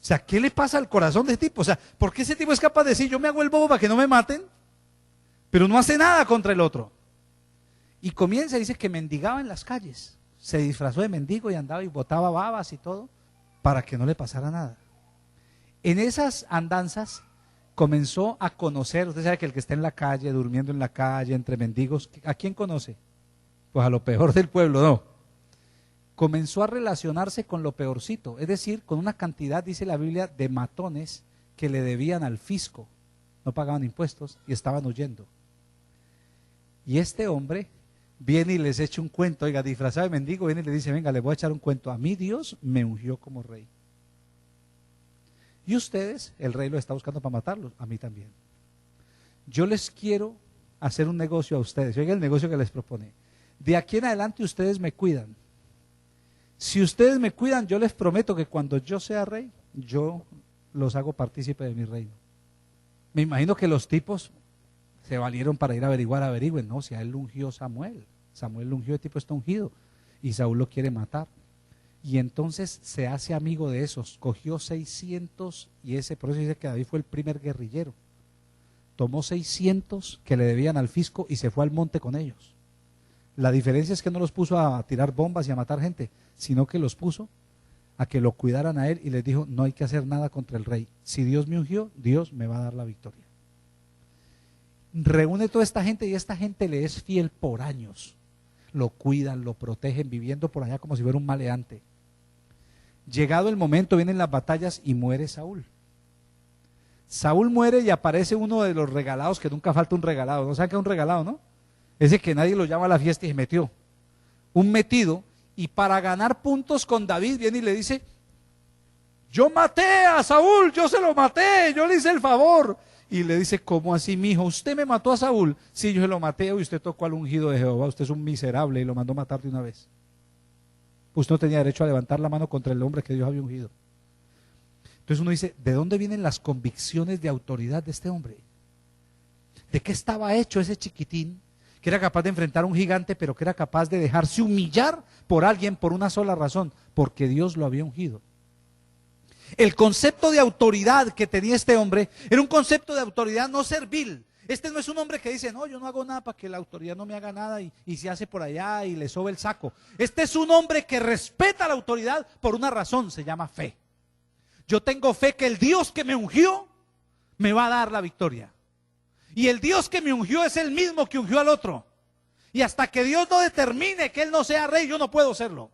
sea, ¿qué le pasa al corazón de este tipo? O sea, ¿por qué ese tipo es capaz de decir, yo me hago el bobo para que no me maten? Pero no hace nada contra el otro. Y comienza, dice que mendigaba en las calles. Se disfrazó de mendigo y andaba y botaba babas y todo para que no le pasara nada. En esas andanzas comenzó a conocer, usted sabe que el que está en la calle, durmiendo en la calle, entre mendigos, ¿a quién conoce? Pues a lo peor del pueblo, no. Comenzó a relacionarse con lo peorcito, es decir, con una cantidad, dice la Biblia, de matones que le debían al fisco, no pagaban impuestos y estaban huyendo. Y este hombre viene y les echa un cuento, oiga, disfrazado de mendigo, viene y le dice, venga, les voy a echar un cuento, a mí Dios me ungió como rey. Y ustedes, el rey lo está buscando para matarlos, a mí también. Yo les quiero hacer un negocio a ustedes, oiga el negocio que les propone. De aquí en adelante ustedes me cuidan. Si ustedes me cuidan, yo les prometo que cuando yo sea rey, yo los hago partícipe de mi reino. Me imagino que los tipos se valieron para ir a averigüen, no, si a él lo ungió Samuel. Samuel lo ungió, el tipo está ungido y Saúl lo quiere matar. Y entonces se hace amigo de esos, cogió 600 y por eso dice que David fue el primer guerrillero. Tomó 600 que le debían al fisco y se fue al monte con ellos. La diferencia es que no los puso a tirar bombas y a matar gente, sino que los puso a que lo cuidaran a él y les dijo, no hay que hacer nada contra el rey. Si Dios me ungió, Dios me va a dar la victoria. Reúne toda esta gente y esta gente le es fiel por años. Lo cuidan, lo protegen, viviendo por allá como si fuera un maleante. Llegado el momento, vienen las batallas y muere Saúl. Saúl muere y aparece uno de los regalados, que nunca falta un regalado. ¿No saben qué es un regalado, no? Ese que nadie lo llama a la fiesta y se metió. Un metido, y para ganar puntos con David viene y le dice, yo maté a Saúl, yo se lo maté, yo le hice el favor. Y le dice, ¿cómo así, mijo? ¿Usted me mató a Saúl? Sí, yo se lo maté y usted tocó al ungido de Jehová, usted es un miserable y lo mandó matar de una vez. Usted no tenía derecho a levantar la mano contra el hombre que Dios había ungido. Entonces uno dice, ¿de dónde vienen las convicciones de autoridad de este hombre? ¿De qué estaba hecho ese chiquitín que era capaz de enfrentar a un gigante, pero que era capaz de dejarse humillar por alguien por una sola razón? Porque Dios lo había ungido. El concepto de autoridad que tenía este hombre era un concepto de autoridad no servil. Este no es un hombre que dice, no, yo no hago nada para que la autoridad no me haga nada y se hace por allá y le sobe el saco. Este es un hombre que respeta la autoridad por una razón, se llama fe. Yo tengo fe que el Dios que me ungió me va a dar la victoria. Y el Dios que me ungió es el mismo que ungió al otro. Y hasta que Dios no determine que él no sea rey, yo no puedo serlo.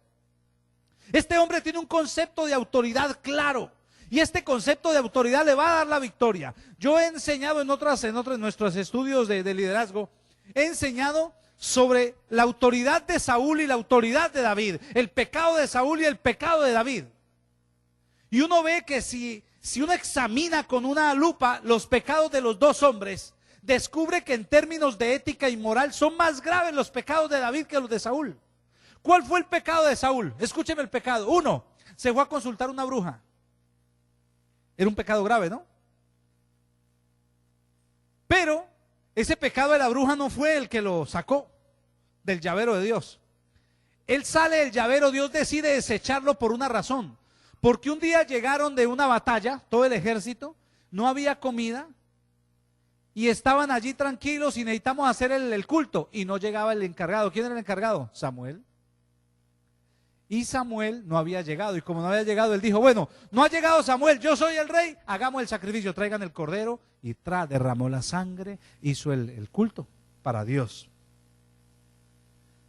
Este hombre tiene un concepto de autoridad claro. Y este concepto de autoridad le va a dar la victoria. Yo he enseñado en nuestros estudios de liderazgo, he enseñado sobre la autoridad de Saúl y la autoridad de David, el pecado de Saúl y el pecado de David. Y uno ve que si uno examina con una lupa los pecados de los dos hombres, descubre que en términos de ética y moral son más graves los pecados de David que los de Saúl. ¿Cuál fue el pecado de Saúl? Escúcheme el pecado. 1, se fue a consultar a una bruja. Era un pecado grave, ¿no? Pero ese pecado de la bruja no fue el que lo sacó del llavero de Dios. Él sale del llavero, Dios decide desecharlo por una razón. Porque un día llegaron de una batalla, todo el ejército, no había comida y estaban allí tranquilos y necesitamos hacer el culto. Y no llegaba el encargado. ¿Quién era el encargado? Samuel. Y Samuel no había llegado, y como no había llegado, él dijo, bueno, no ha llegado Samuel, yo soy el rey, hagamos el sacrificio, traigan el cordero, y derramó la sangre, hizo el culto para Dios.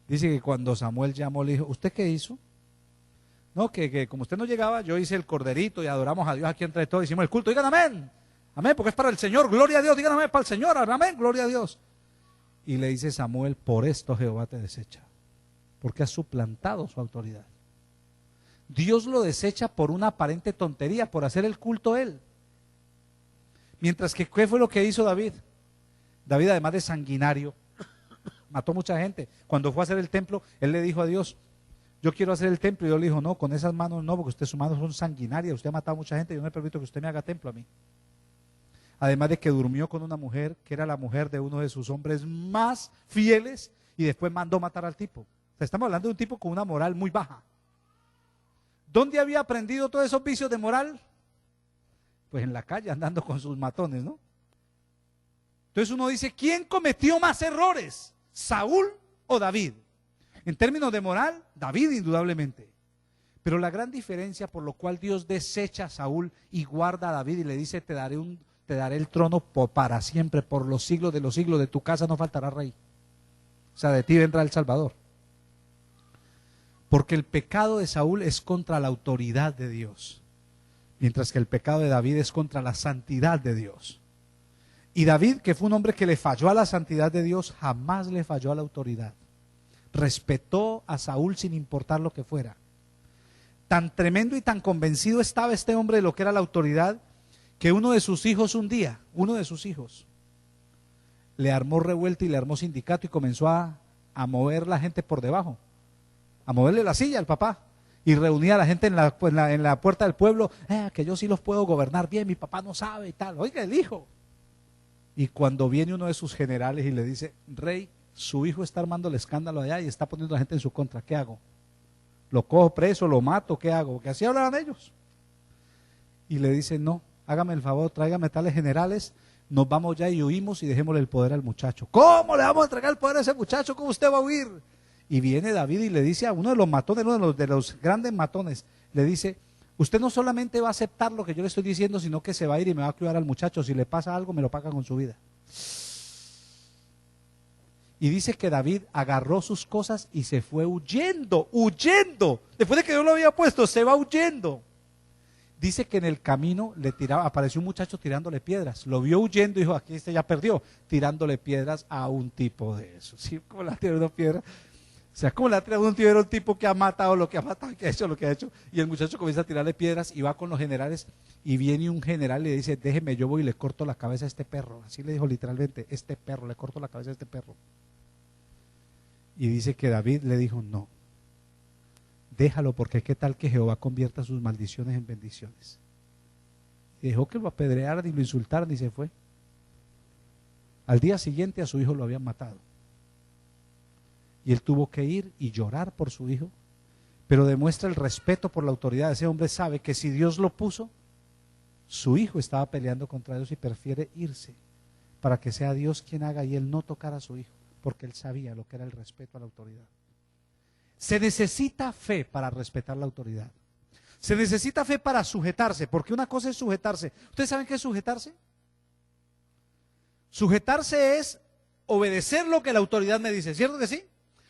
Dice que cuando Samuel llamó, le dijo, ¿usted qué hizo? No, que como usted no llegaba, yo hice el corderito y adoramos a Dios aquí entre todos, hicimos el culto, digan amén. Amén, porque es para el Señor, gloria a Dios, digan amén, para el Señor, amén, gloria a Dios. Y le dice Samuel, por esto Jehová te desecha, porque has suplantado su autoridad. Dios lo desecha por una aparente tontería, por hacer el culto a él. Mientras que, ¿qué fue lo que hizo David? David, además de sanguinario, mató mucha gente. Cuando fue a hacer el templo, él le dijo a Dios, yo quiero hacer el templo. Y Dios le dijo, no, con esas manos no, porque sus manos son sanguinarias, usted ha matado a mucha gente, yo no me permito que usted me haga templo a mí. Además de que durmió con una mujer, que era la mujer de uno de sus hombres más fieles, y después mandó matar al tipo. O sea, estamos hablando de un tipo con una moral muy baja. ¿Dónde había aprendido todos esos vicios de moral? Pues en la calle, andando con sus matones, ¿no? Entonces uno dice, ¿quién cometió más errores? ¿Saúl o David? En términos de moral, David indudablemente. Pero la gran diferencia por lo cual Dios desecha a Saúl y guarda a David y le dice, te daré el trono para siempre, por los siglos, de tu casa no faltará rey. O sea, de ti vendrá el Salvador. Porque el pecado de Saúl es contra la autoridad de Dios, mientras que el pecado de David es contra la santidad de Dios. Y David, que fue un hombre que le falló a la santidad de Dios, jamás le falló a la autoridad. Respetó a Saúl sin importar lo que fuera. Tan tremendo y tan convencido estaba este hombre de lo que era la autoridad, que uno de sus hijos un día, le armó revuelta y le armó sindicato y comenzó a mover la gente por debajo, a moverle la silla al papá. Y reunía a la gente en la puerta del pueblo, que yo sí los puedo gobernar bien, mi papá no sabe y tal. Oiga, el hijo. Y cuando viene uno de sus generales y le dice, rey, su hijo está armando el escándalo allá y está poniendo a la gente en su contra, ¿qué hago? ¿Lo cojo preso, lo mato, qué hago? Porque así hablaban ellos. Y le dice, no, hágame el favor, tráigame tales generales, nos vamos ya y huimos y dejémosle el poder al muchacho. ¿Cómo le vamos a entregar el poder a ese muchacho? ¿Cómo usted va a huir? Y viene David y le dice a uno de los matones, uno de los grandes matones, le dice, usted no solamente va a aceptar lo que yo le estoy diciendo, sino que se va a ir y me va a cuidar al muchacho. Si le pasa algo, me lo paga con su vida. Y dice que David agarró sus cosas y se fue huyendo. Después de que Dios lo había puesto, se va huyendo. Dice que en el camino apareció un muchacho tirándole piedras. Lo vio huyendo y dijo, aquí ya perdió, tirándole piedras a un tipo de eso. ¿Sí? ¿Cómo la tiró una piedra? O sea, como la tira un tío, era un tipo que ha matado lo que ha matado, que ha hecho lo que ha hecho, y el muchacho comienza a tirarle piedras y va con los generales, y viene un general y le dice, déjeme, yo voy y le corto la cabeza a este perro. Así le dijo literalmente, este perro, le corto la cabeza a este perro. Y dice que David le dijo, no, déjalo, porque qué tal que Jehová convierta sus maldiciones en bendiciones. Y dejó que lo apedrearan y lo insultaran y se fue. Al día siguiente a su hijo lo habían matado. Y él tuvo que ir y llorar por su hijo, pero demuestra el respeto por la autoridad. Ese hombre sabe que si Dios lo puso, su hijo estaba peleando contra Dios y prefiere irse para que sea Dios quien haga y él no tocar a su hijo, porque él sabía lo que era el respeto a la autoridad. Se necesita fe para respetar la autoridad. Se necesita fe para sujetarse, porque una cosa es sujetarse. ¿Ustedes saben qué es sujetarse? Sujetarse es obedecer lo que la autoridad me dice, ¿cierto que sí?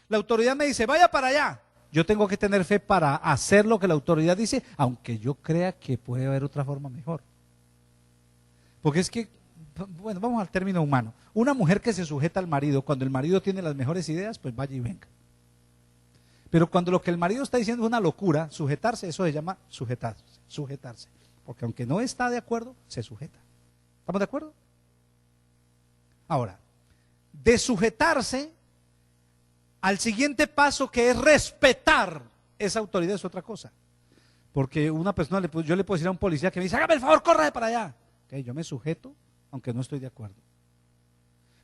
La autoridad me dice, vaya para allá. Yo tengo que tener fe para hacer lo que la autoridad dice, aunque yo crea que puede haber otra forma mejor. Porque es que, bueno, vamos al término humano. Una mujer que se sujeta al marido, cuando el marido tiene las mejores ideas, pues vaya y venga. Pero cuando lo que el marido está diciendo es una locura, sujetarse, eso se llama sujetarse. Porque aunque no está de acuerdo, se sujeta. ¿Estamos de acuerdo? Ahora, de sujetarse al siguiente paso, que es respetar esa autoridad, es otra cosa. Porque una persona, yo le puedo decir a un policía que me dice, hágame el favor, corre para allá. Okay, yo me sujeto, aunque no estoy de acuerdo.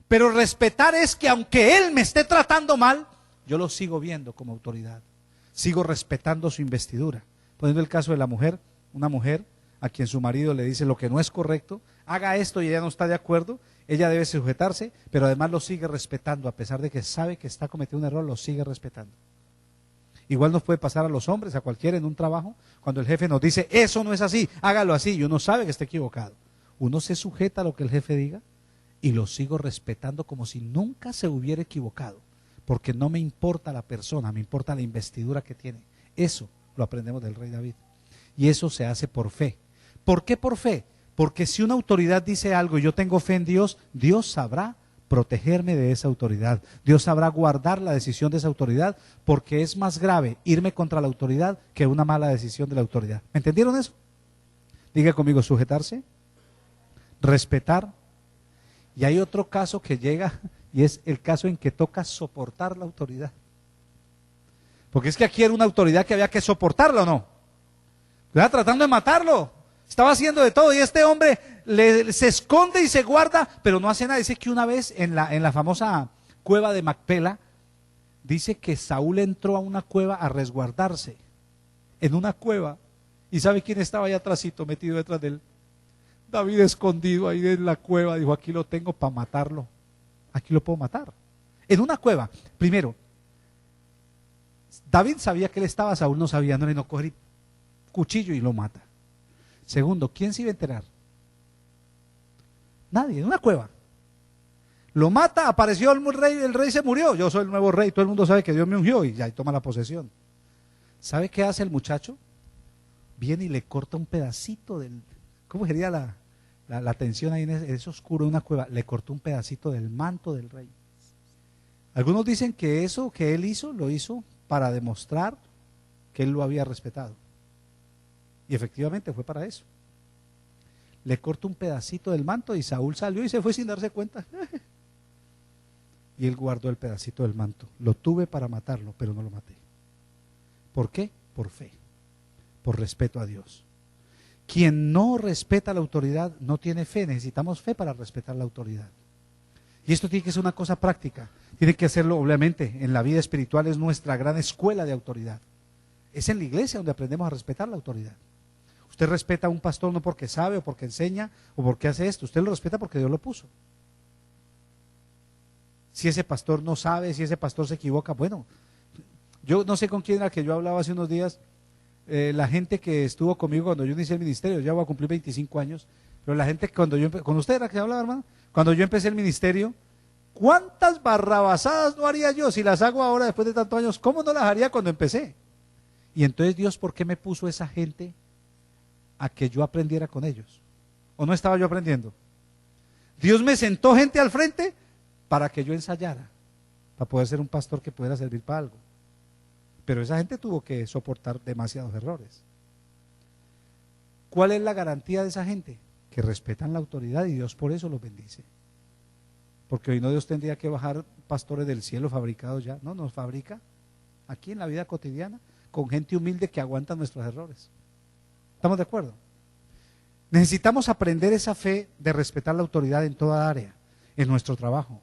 Pero respetar es que aunque él me esté tratando mal, yo lo sigo viendo como autoridad. Sigo respetando su investidura. Poniendo el caso de la mujer, una mujer a quien su marido le dice lo que no es correcto, haga esto y ella no está de acuerdo, ella debe sujetarse, pero además lo sigue respetando, a pesar de que sabe que está cometiendo un error, lo sigue respetando. Igual nos puede pasar a los hombres, a cualquiera en un trabajo, cuando el jefe nos dice, eso no es así, hágalo así, y uno sabe que está equivocado. Uno se sujeta a lo que el jefe diga y lo sigo respetando como si nunca se hubiera equivocado, porque no me importa la persona, me importa la investidura que tiene. Eso lo aprendemos del rey David. Y eso se hace por fe. ¿Por qué por fe? Porque si una autoridad dice algo y yo tengo fe en Dios, Dios sabrá protegerme de esa autoridad. Dios sabrá guardar la decisión de esa autoridad, porque es más grave irme contra la autoridad que una mala decisión de la autoridad. ¿Me entendieron eso? Diga conmigo: sujetarse, respetar. Y hay otro caso que llega, y es el caso en que toca soportar la autoridad. Porque es que aquí era una autoridad que había que soportarla, ¿o no? Estaba tratando de matarlo, estaba haciendo de todo, y este hombre se esconde y se guarda, pero no hace nada. Dice que una vez en la famosa cueva de Macpela, dice que Saúl entró a una cueva a resguardarse, en una cueva, y ¿sabe quién estaba allá atrásito, metido detrás de él? David, escondido ahí en la cueva. Dijo: aquí lo tengo para matarlo, aquí lo puedo matar, en una cueva. Primero, David sabía que él estaba, Saúl no sabía, no le no coger cuchillo y lo mata. Segundo, ¿quién se iba a enterar? Nadie, en una cueva. Lo mata, apareció el rey se murió. Yo soy el nuevo rey, todo el mundo sabe que Dios me ungió, y ya toma la posesión. ¿Sabe qué hace el muchacho? Viene y le corta un pedacito del, ¿cómo sería la tensión ahí en ese oscuro de una cueva? Le cortó un pedacito del manto del rey. Algunos dicen que eso que él hizo, lo hizo para demostrar que él lo había respetado. Y efectivamente fue para eso. Le cortó un pedacito del manto y Saúl salió y se fue sin darse cuenta. Y él guardó el pedacito del manto. Lo tuve para matarlo, pero no lo maté. ¿Por qué? Por fe, por respeto a Dios. Quien no respeta la autoridad no tiene fe. Necesitamos fe para respetar la autoridad. Y esto tiene que ser una cosa práctica. Tiene que hacerlo, obviamente, en la vida espiritual es nuestra gran escuela de autoridad. Es en la iglesia donde aprendemos a respetar la autoridad. Usted respeta a un pastor no porque sabe o porque enseña o porque hace esto. Usted lo respeta porque Dios lo puso. Si ese pastor no sabe, si ese pastor se equivoca, bueno, yo no sé con quién era que yo hablaba hace unos días. La gente que estuvo conmigo cuando yo inicié el ministerio, ya voy a cumplir 25 años, pero la gente con usted era que hablaba, hermano, cuando yo empecé el ministerio, ¿cuántas barrabasadas no haría yo si las hago ahora después de tantos años? ¿Cómo no las haría cuando empecé? Y entonces Dios, ¿por qué me puso esa gente a que yo aprendiera con ellos? ¿O no estaba yo aprendiendo? Dios me sentó gente al frente para que yo ensayara, para poder ser un pastor que pudiera servir para algo. Pero esa gente tuvo que soportar demasiados errores. ¿Cuál es la garantía de esa gente? Que respetan la autoridad, y Dios por eso los bendice. Porque hoy no, Dios tendría que bajar pastores del cielo fabricados ya. No, nos fabrica aquí en la vida cotidiana con gente humilde que aguanta nuestros errores. ¿Estamos de acuerdo? Necesitamos aprender esa fe de respetar la autoridad en toda área, en nuestro trabajo.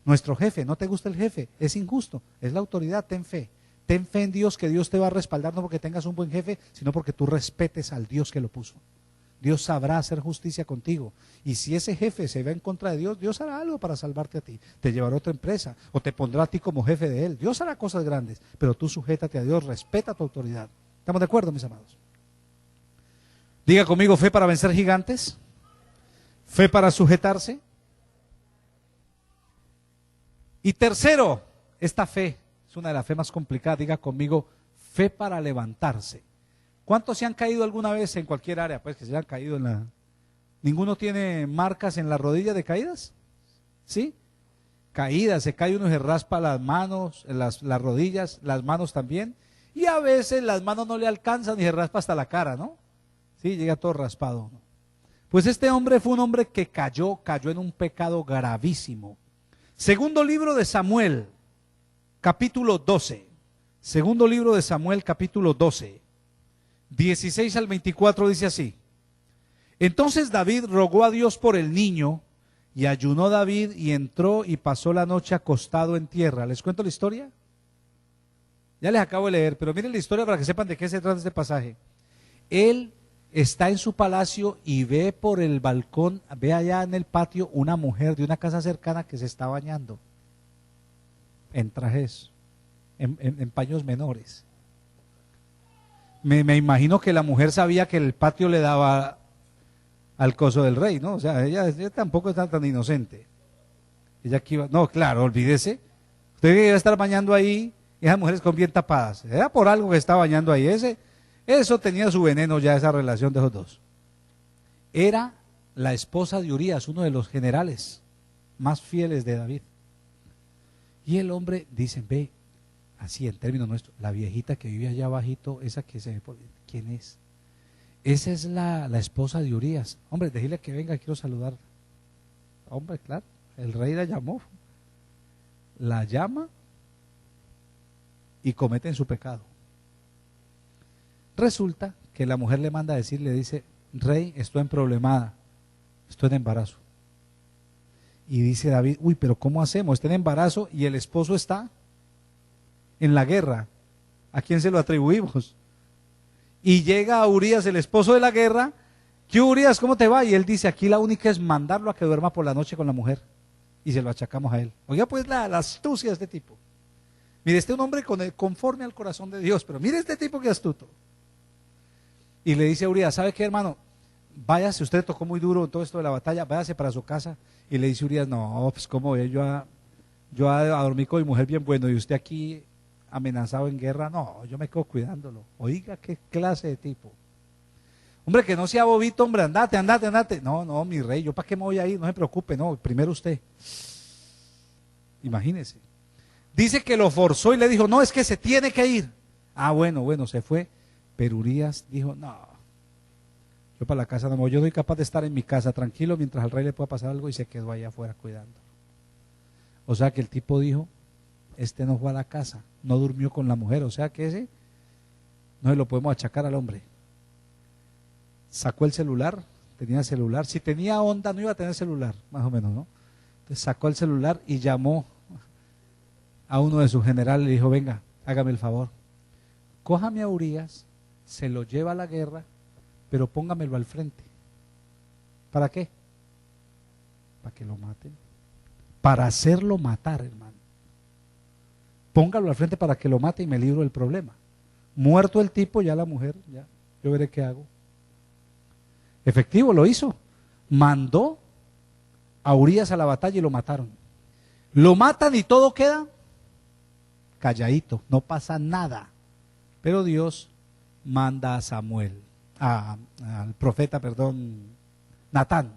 Nuestro jefe, ¿no te gusta el jefe? Es injusto, es la autoridad, ten fe. Ten fe en Dios, que Dios te va a respaldar, no porque tengas un buen jefe, sino porque tú respetes al Dios que lo puso. Dios sabrá hacer justicia contigo. Y si ese jefe se va en contra de Dios, Dios hará algo para salvarte a ti. Te llevará a otra empresa o te pondrá a ti como jefe de él. Dios hará cosas grandes, pero tú sujétate a Dios, respeta tu autoridad. ¿Estamos de acuerdo, mis amados? Diga conmigo: fe para vencer gigantes, fe para sujetarse. Y tercero, esta fe es una de las fe más complicadas. Diga conmigo: fe para levantarse. ¿Cuántos se han caído alguna vez en cualquier área? Pues que se han caído en la... ¿Ninguno tiene marcas en la rodilla de caídas? ¿Sí? Caídas, se cae uno y se raspa las manos, las rodillas, las manos también. Y a veces las manos no le alcanzan y se raspa hasta la cara, ¿no? Sí, llega todo raspado, ¿no? Pues este hombre fue un hombre que cayó en un pecado gravísimo. Segundo libro de Samuel, capítulo 12. Segundo libro de Samuel, capítulo 12. 16 al 24 dice así: entonces David rogó a Dios por el niño, y ayunó David y entró y pasó la noche acostado en tierra. ¿Les cuento la historia? Ya les acabo de leer, pero miren la historia para que sepan de qué se trata este pasaje. Él está en su palacio y ve por el balcón, ve allá en el patio una mujer de una casa cercana que se está bañando en trajes, en paños menores. Me imagino que la mujer sabía que el patio le daba al coso del rey, ¿no? O sea, ella tampoco está tan inocente. Ella aquí iba, no, claro, olvídese. Usted iba a estar bañando ahí, y esas mujeres con bien tapadas. Era por algo que estaba bañando ahí. Eso tenía su veneno ya, esa relación de esos dos. Era la esposa de Urías, uno de los generales más fieles de David. Y el hombre dice, ve, así en términos nuestros, la viejita que vive allá abajito, esa que se ve por... ¿Quién es? Esa es la esposa de Urías. Hombre, decirle que venga, quiero saludar. Hombre, claro, el rey la llamó. La llama y cometen su pecado. Resulta que la mujer le manda a decir, le dice, rey, estoy en problemada, estoy en embarazo. Y dice David, uy, pero ¿cómo hacemos? Está en embarazo y el esposo está en la guerra. ¿A quién se lo atribuimos? Y llega a Urías, el esposo de la guerra. ¿Qué, Urías, cómo te va? Y él dice, aquí la única es mandarlo a que duerma por la noche con la mujer. Y se lo achacamos a él. Oiga, pues la astucia de este tipo. Mire, este es un hombre conforme al corazón de Dios, pero mire este tipo que astuto. Y le dice a Urías, ¿sabe qué, hermano? Váyase, usted tocó muy duro en todo esto de la batalla, váyase para su casa. Y le dice Urías, no, pues cómo ve, yo a dormir con mi mujer bien bueno, y usted aquí amenazado en guerra, no, yo me quedo cuidándolo. Oiga, qué clase de tipo. Hombre, que no sea bobito, hombre, andate. No, mi rey, yo para qué me voy a ir, no se preocupe, no, primero usted. Imagínese. Dice que lo forzó y le dijo, no, es que se tiene que ir. Ah, bueno, se fue. Pero Urías dijo, no, yo para la casa no me voy, yo soy capaz de estar en mi casa tranquilo mientras al rey le pueda pasar algo, y se quedó allá afuera cuidando. O sea que el tipo dijo, este no fue a la casa, no durmió con la mujer, o sea que ese no se lo podemos achacar al hombre. Sacó el celular, tenía celular, si tenía onda no iba a tener celular, más o menos, ¿no? Entonces sacó el celular y llamó a uno de sus generales, le dijo, venga, hágame el favor, cójame a Urías, se lo lleva a la guerra, pero póngamelo al frente. ¿Para qué? Para que lo maten. Para hacerlo matar, hermano. Póngalo al frente para que lo mate y me libro del problema. Muerto el tipo, ya la mujer, ya, yo veré qué hago. Efectivo, lo hizo. Mandó a Urías a la batalla y lo mataron. Lo matan y todo queda calladito, no pasa nada. Pero Dios manda a Samuel, al profeta, Natán.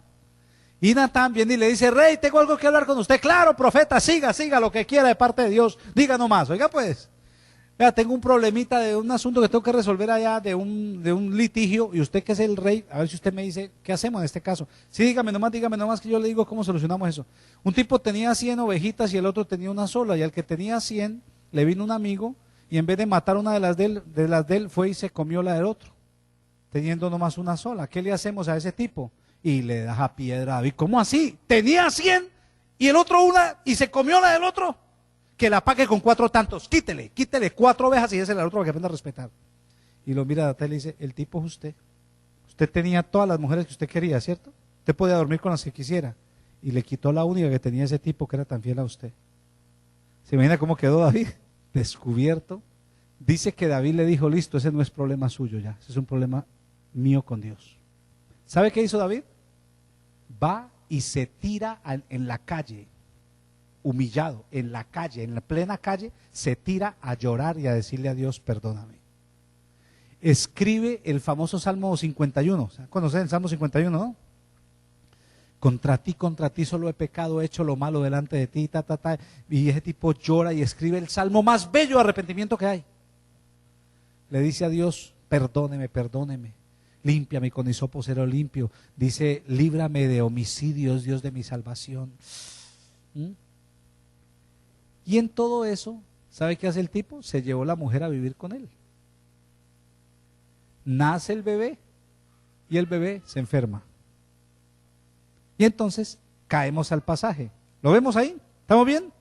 Y Natán viene y le dice, rey, tengo algo que hablar con usted. Claro, profeta, siga lo que quiera de parte de Dios, diga nomás. Oiga pues, vea, tengo un problemita de un asunto que tengo que resolver allá, de un litigio, y usted que es el rey, a ver si usted me dice, ¿qué hacemos en este caso? Sí, dígame nomás que yo le digo cómo solucionamos eso. Un tipo tenía 100 ovejitas y el otro tenía una sola, y al que tenía 100 le vino un amigo, y en vez de matar una de las de él, fue y se comió la del otro, teniendo nomás una sola. ¿Qué le hacemos a ese tipo? Y le da a piedra a David. ¿Cómo así? Tenía 100 y el otro una y se comió la del otro. Que la pague con 4 tantos. Quítele 4 ovejas y désela al otro para que aprenda a respetar. Y lo mira a David y le dice, el tipo es usted. Usted tenía todas las mujeres que usted quería, ¿cierto? Usted podía dormir con las que quisiera. Y le quitó la única que tenía ese tipo que era tan fiel a usted. ¿Se imagina cómo quedó David? Descubierto. Dice que David le dijo, listo, ese no es problema suyo ya, ese es un problema mío con Dios. ¿Sabe qué hizo David? Va y se tira en la calle, humillado, en la calle, en la plena calle, se tira a llorar y a decirle a Dios, perdóname. Escribe el famoso Salmo 51, ¿conocen el Salmo 51, no? Contra ti solo he pecado, he hecho lo malo delante de ti, y ese tipo llora y escribe el salmo más bello de arrepentimiento que hay. Le dice a Dios, perdóneme, límpiame con hisopo seré limpio. Dice, líbrame de homicidios, Dios de mi salvación. Y en todo eso, ¿sabe qué hace el tipo? Se llevó la mujer a vivir con él. Nace el bebé y el bebé se enferma. Y entonces caemos al pasaje. ¿Lo vemos ahí? ¿Estamos bien?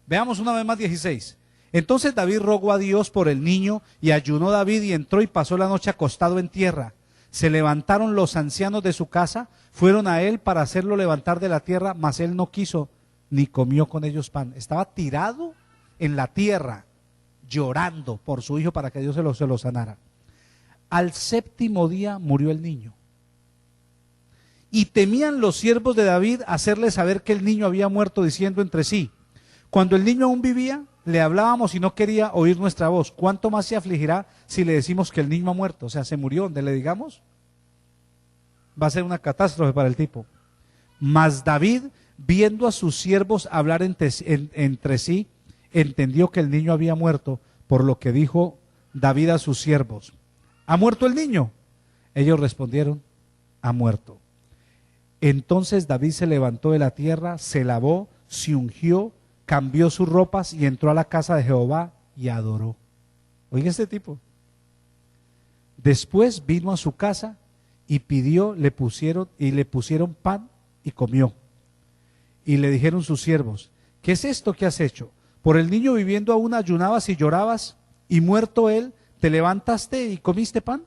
Veamos una vez más 16. Entonces David rogó a Dios por el niño, y ayunó David y entró y pasó la noche acostado en tierra. Se levantaron los ancianos de su casa, fueron a él para hacerlo levantar de la tierra, mas él no quiso, ni comió con ellos pan. Estaba tirado en la tierra, llorando por su hijo para que Dios se lo sanara. Al 7º día murió el niño. Y temían los siervos de David hacerle saber que el niño había muerto, diciendo entre sí, cuando el niño aún vivía, le hablábamos y no quería oír nuestra voz. ¿Cuánto más se afligirá si le decimos que el niño ha muerto? O sea, se murió donde le digamos. Va a ser una catástrofe para el tipo. Mas David, viendo a sus siervos hablar entre sí, entendió que el niño había muerto, por lo que dijo David a sus siervos: ¿ha muerto el niño? Ellos respondieron: ha muerto. Entonces David se levantó de la tierra, se lavó, se ungió, cambió sus ropas y entró a la casa de Jehová y adoró. Oiga este tipo. Después vino a su casa y pidió, le pusieron pan y comió. Y le dijeron sus siervos: ¿qué es esto que has hecho? Por el niño viviendo aún ayunabas y llorabas, y muerto él, ¿te levantaste y comiste pan?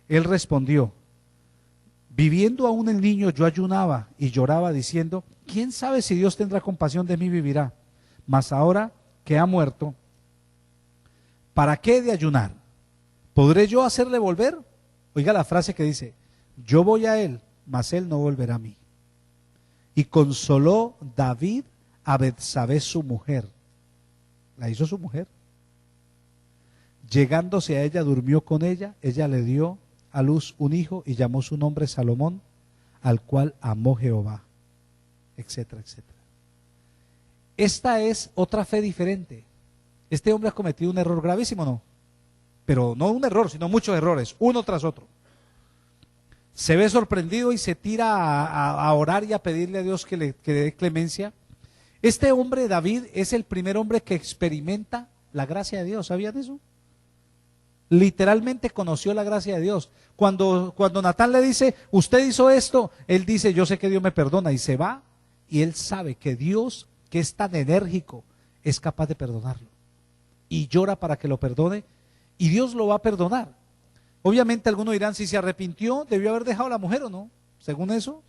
Él respondió: viviendo aún el niño yo ayunaba y lloraba, diciendo: ¿quién sabe si Dios tendrá compasión de mí, vivirá? Mas ahora que ha muerto, ¿para qué he de ayunar? ¿Podré yo hacerle volver? Oiga la frase que dice: yo voy a él, mas él no volverá a mí. Y consoló David a Betsabé su mujer. La hizo su mujer. Llegándose a ella, durmió con ella. Ella le dio a luz un hijo y llamó su nombre Salomón, al cual amó Jehová, etcétera, etcétera. Esta es otra fe diferente. Este hombre ha cometido un error gravísimo, ¿no? Pero no un error, sino muchos errores, uno tras otro. Se ve sorprendido y se tira a orar y a pedirle a Dios que le dé clemencia. Este hombre, David, es el primer hombre que experimenta la gracia de Dios. ¿Sabían eso? Literalmente conoció la gracia de Dios. Cuando Natán le dice: usted hizo esto, él dice: yo sé que Dios me perdona, y se va, y él sabe que Dios, que es tan enérgico, es capaz de perdonarlo, y llora para que lo perdone, y Dios lo va a perdonar. Obviamente algunos dirán: si se arrepintió, debió haber dejado a la mujer, ¿o no? Según eso,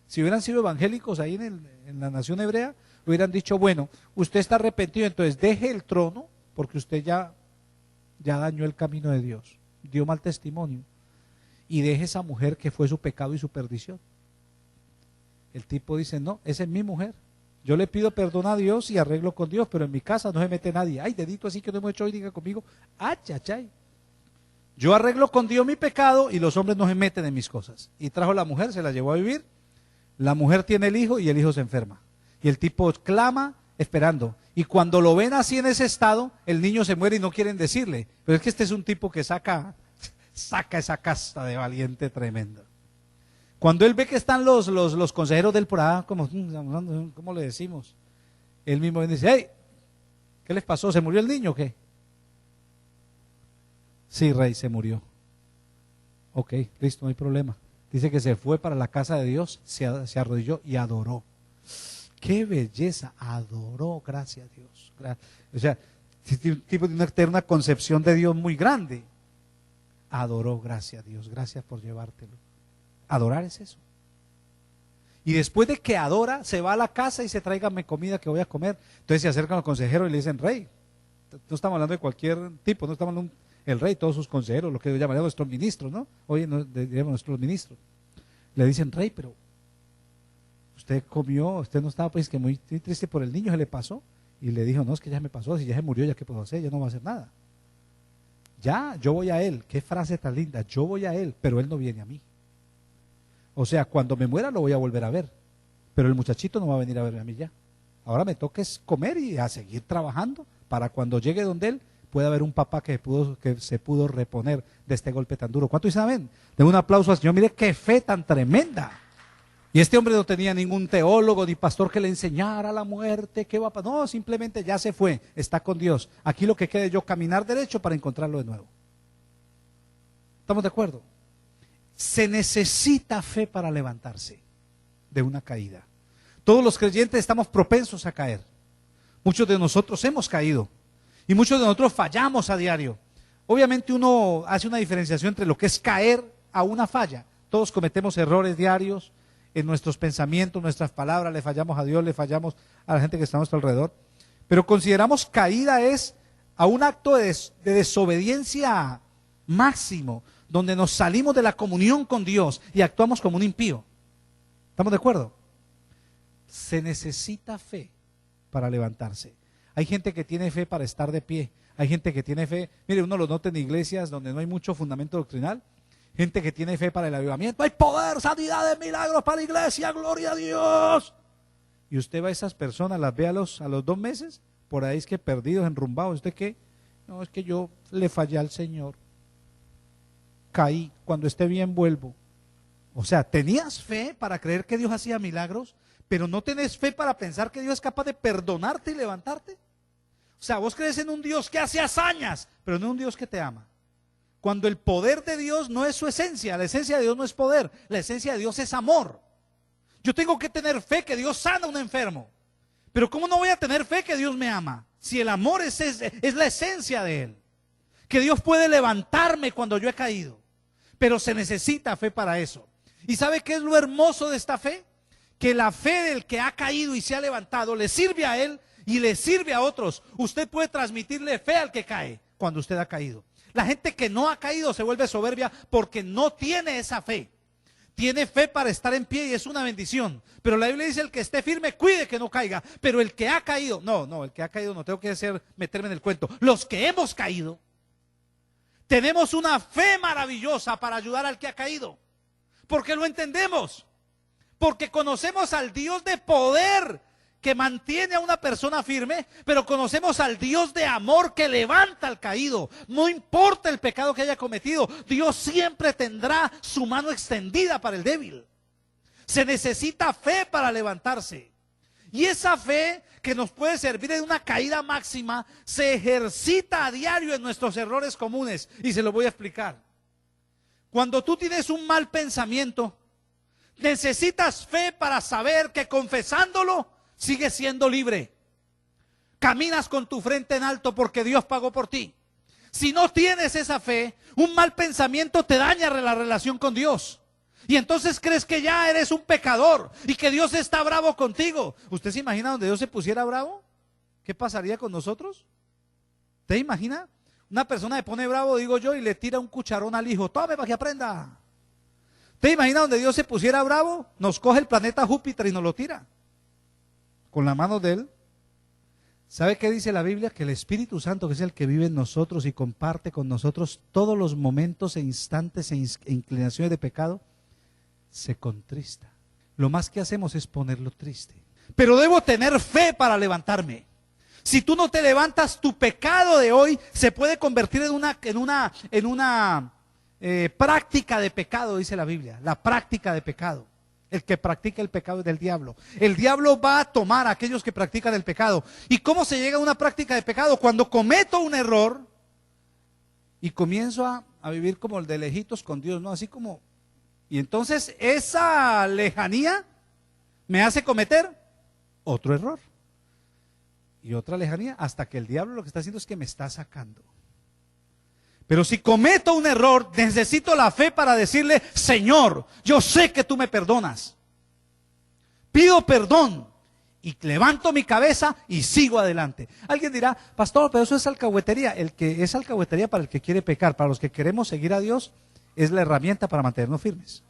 si hubieran sido evangélicos ahí en la nación hebrea, hubieran dicho: bueno, usted está arrepentido, entonces deje el trono, porque usted ya dañó el camino de Dios, dio mal testimonio, y deje esa mujer que fue su pecado y su perdición. El tipo dice: no, esa es mi mujer, yo le pido perdón a Dios y arreglo con Dios, pero en mi casa no se mete nadie. Ay, dedito así que no hemos hecho hoy, diga conmigo: ay, chachay. Yo arreglo con Dios mi pecado y los hombres no se meten en mis cosas. Y trajo la mujer, se la llevó a vivir. La mujer tiene el hijo y el hijo se enferma. Y el tipo clama esperando. Y cuando lo ven así en ese estado, el niño se muere y no quieren decirle. Pero es que este es un tipo que saca esa casta de valiente tremendo. Cuando él ve que están los consejeros del por ahí, ¿cómo le decimos? Él mismo dice: hey, ¿qué les pasó? ¿Se murió el niño o qué? Sí, rey, se murió. Ok, listo, no hay problema. Dice que se fue para la casa de Dios, se arrodilló y adoró. ¡Qué belleza! Adoró, gracias a Dios. O sea, el tipo tiene una concepción de Dios muy grande. Adoró, gracias a Dios, gracias por llevártelo. Adorar es eso. Y después de que adora, se va a la casa y se tráigame comida que voy a comer. Entonces se acercan al consejero y le dicen: rey, no estamos hablando de cualquier tipo, no estamos hablando de el rey, todos sus consejeros, lo que llamaríamos nuestros ministros, ¿no? Oye, diríamos nuestros ministros. Le dicen: rey, pero usted comió, usted no estaba pues que muy triste por el niño, ¿se le pasó? Y le dijo: no, es que ya me pasó, si ya se murió, ¿ya qué puedo hacer? Ya no va a hacer nada. Ya, yo voy a él. Qué frase tan linda: yo voy a él, pero él no viene a mí. O sea, cuando me muera lo voy a volver a ver, pero el muchachito no va a venir a verme a mí ya. Ahora me toca es comer y a seguir trabajando para cuando llegue donde él pueda haber un papá que se pudo reponer de este golpe tan duro. ¿Cuántos saben? Den un aplauso al Señor. Mire qué fe tan tremenda. Y este hombre no tenía ningún teólogo ni pastor que le enseñara la muerte, qué va a pasar. No, simplemente ya se fue, está con Dios. Aquí lo que queda es yo caminar derecho para encontrarlo de nuevo. ¿Estamos de acuerdo? Se necesita fe para levantarse de una caída. Todos los creyentes estamos propensos a caer. Muchos de nosotros hemos caído y muchos de nosotros fallamos a diario. Obviamente uno hace una diferenciación entre lo que es caer a una falla. Todos cometemos errores diarios en nuestros pensamientos, nuestras palabras, le fallamos a Dios, le fallamos a la gente que está a nuestro alrededor. Pero consideramos caída es a un acto de desobediencia máximo, donde nos salimos de la comunión con Dios y actuamos como un impío. ¿Estamos de acuerdo? Se necesita fe para levantarse. Hay gente que tiene fe para estar de pie. Hay gente que tiene fe, mire, uno lo nota en iglesias donde no hay mucho fundamento doctrinal, Gente que tiene fe para el avivamiento. Hay poder, sanidad, milagros para la iglesia, gloria a Dios. Y usted va a esas personas, las ve a los 2 meses, por ahí es que perdidos, enrumbados. ¿Usted qué? No, es que yo le fallé al Señor. Caí, cuando esté bien vuelvo. O sea, tenías fe para creer que Dios hacía milagros, pero no tenés fe para pensar que Dios es capaz de perdonarte y levantarte. O sea, vos crees en un Dios que hace hazañas, pero no un Dios que te ama. Cuando el poder de Dios no es su esencia, la esencia de Dios no es poder, la esencia de Dios es amor. Yo tengo que tener fe que Dios sana a un enfermo, pero ¿cómo no voy a tener fe que Dios me ama? Si el amor es la esencia de Él, que Dios puede levantarme cuando yo he caído, pero se necesita fe para eso. ¿Y sabe qué es lo hermoso de esta fe? Que la fe del que ha caído y se ha levantado le sirve a él y le sirve a otros. Usted puede transmitirle fe al que cae cuando usted ha caído. La gente que no ha caído se vuelve soberbia porque no tiene esa fe. Tiene fe para estar en pie y es una bendición. Pero la Biblia dice: el que esté firme, cuide que no caiga. Pero el que ha caído, no, el que ha caído no tengo que meterme en el cuento. Los que hemos caído, tenemos una fe maravillosa para ayudar al que ha caído. Porque lo entendemos. Porque conocemos al Dios de poder que mantiene a una persona firme, pero conocemos al Dios de amor que levanta al caído. No importa el pecado que haya cometido, Dios siempre tendrá su mano extendida para el débil. Se necesita fe para levantarse. Y esa fe que nos puede servir en una caída máxima se ejercita a diario en nuestros errores comunes. Y se lo voy a explicar. Cuando tú tienes un mal pensamiento, necesitas fe para saber que confesándolo sigues siendo libre. Caminas con tu frente en alto porque Dios pagó por ti. Si no tienes esa fe, un mal pensamiento te daña la relación con Dios. Y entonces crees que ya eres un pecador y que Dios está bravo contigo. ¿Usted se imagina donde Dios se pusiera bravo? ¿Qué pasaría con nosotros? ¿Te imagina? Una persona se pone bravo, digo yo, y le tira un cucharón al hijo. Tome para que aprenda. ¿Te imaginas donde Dios se pusiera bravo? Nos coge el planeta Júpiter y nos lo tira con la mano de Él. ¿Sabe qué dice la Biblia? Que el Espíritu Santo, que es el que vive en nosotros y comparte con nosotros todos los momentos e instantes e inclinaciones de pecado, se contrista. Lo más que hacemos es ponerlo triste. Pero debo tener fe para levantarme. Si tú no te levantas, tu pecado de hoy se puede convertir en una práctica de pecado, dice la Biblia. La práctica de pecado. El que practica el pecado es del diablo. El diablo va a tomar a aquellos que practican el pecado. ¿Y cómo se llega a una práctica de pecado? Cuando cometo un error y comienzo a vivir como el de lejitos con Dios, ¿no? Así como... Y entonces esa lejanía me hace cometer otro error. Y otra lejanía, hasta que el diablo lo que está haciendo es que me está sacando. Pero si cometo un error, necesito la fe para decirle: Señor, yo sé que tú me perdonas. Pido perdón y levanto mi cabeza y sigo adelante. Alguien dirá: pastor, pero eso es alcahuetería. El que es alcahuetería para el que quiere pecar. Para los que queremos seguir a Dios, es la herramienta para mantenernos firmes.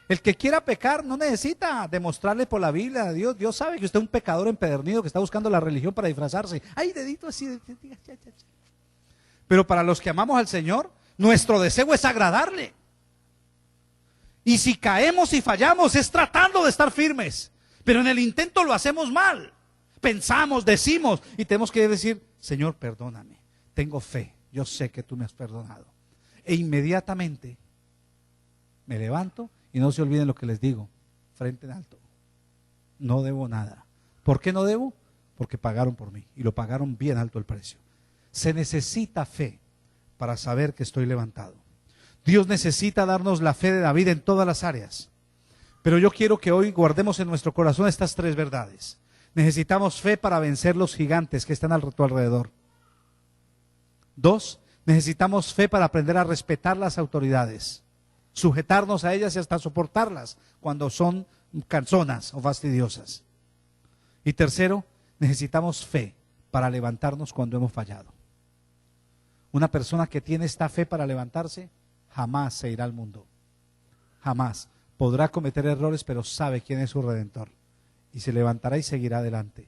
El que quiera pecar no necesita demostrarle por la Biblia a Dios. Dios sabe que usted es un pecador empedernido que está buscando la religión para disfrazarse. Ay, dedito así. Pero para los que amamos al Señor, nuestro deseo es agradarle. Y si caemos y fallamos, es tratando de estar firmes. Pero en el intento lo hacemos mal. Pensamos, decimos, y tenemos que decir: Señor, perdóname. Tengo fe. Yo sé que tú me has perdonado. E inmediatamente me levanto y no se olviden lo que les digo. Frente en alto. No debo nada. ¿Por qué no debo? Porque pagaron por mí. Y lo pagaron bien alto el precio. Se necesita fe para saber que estoy levantado. Dios necesita darnos la fe de David en todas las áreas. Pero yo quiero que hoy guardemos en nuestro corazón estas 3 verdades. Necesitamos fe para vencer los gigantes que están a tu alrededor. 2, necesitamos fe para aprender a respetar las autoridades, sujetarnos a ellas y hasta soportarlas cuando son cansonas o fastidiosas. Y 3, necesitamos fe para levantarnos cuando hemos fallado. Una persona que tiene esta fe para levantarse jamás se irá al mundo. Jamás. Podrá cometer errores, pero sabe quién es su Redentor. Y se levantará y seguirá adelante.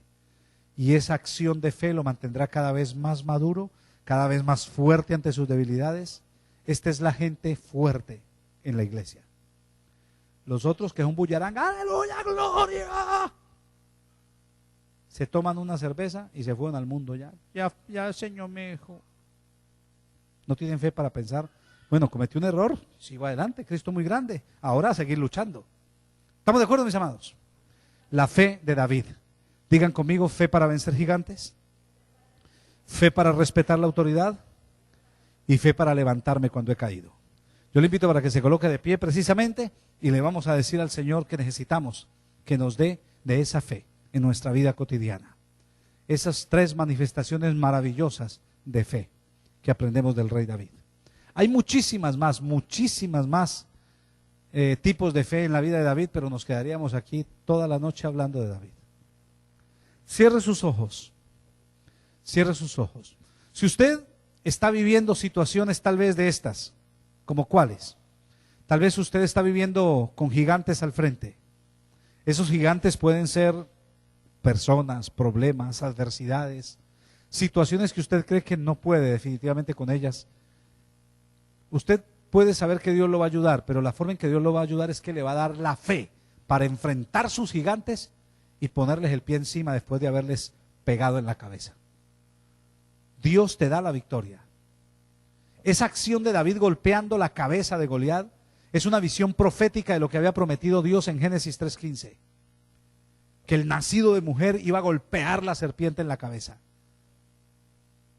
Y esa acción de fe lo mantendrá cada vez más maduro, cada vez más fuerte ante sus debilidades. Esta es la gente fuerte en la iglesia. Los otros que son bullarán, aleluya, gloria, se toman una cerveza y se fueron al mundo. Ya el Señor me dijo. No tienen fe para pensar, bueno, cometí un error, sigo adelante, Cristo es muy grande, ahora a seguir luchando. ¿Estamos de acuerdo, mis amados? La fe de David. Digan conmigo, fe para vencer gigantes, fe para respetar la autoridad y fe para levantarme cuando he caído. Yo le invito para que se coloque de pie precisamente y le vamos a decir al Señor que necesitamos que nos dé de esa fe en nuestra vida cotidiana. Esas 3 manifestaciones maravillosas de fe que aprendemos del rey David. Hay muchísimas más tipos de fe en la vida de David, pero nos quedaríamos aquí toda la noche hablando de David. Cierre sus ojos. Cierre sus ojos. Si usted está viviendo situaciones tal vez de estas, ¿como cuáles? Tal vez usted está viviendo con gigantes al frente. Esos gigantes pueden ser personas, problemas, adversidades, situaciones que usted cree que no puede definitivamente con ellas. Usted puede saber que Dios lo va a ayudar, pero la forma en que Dios lo va a ayudar es que le va a dar la fe para enfrentar sus gigantes y ponerles el pie encima después de haberles pegado en la cabeza. Dios te da la victoria. Esa acción de David golpeando la cabeza de Goliat es una visión profética de lo que había prometido Dios en Génesis 3:15. Que el nacido de mujer iba a golpear la serpiente en la cabeza.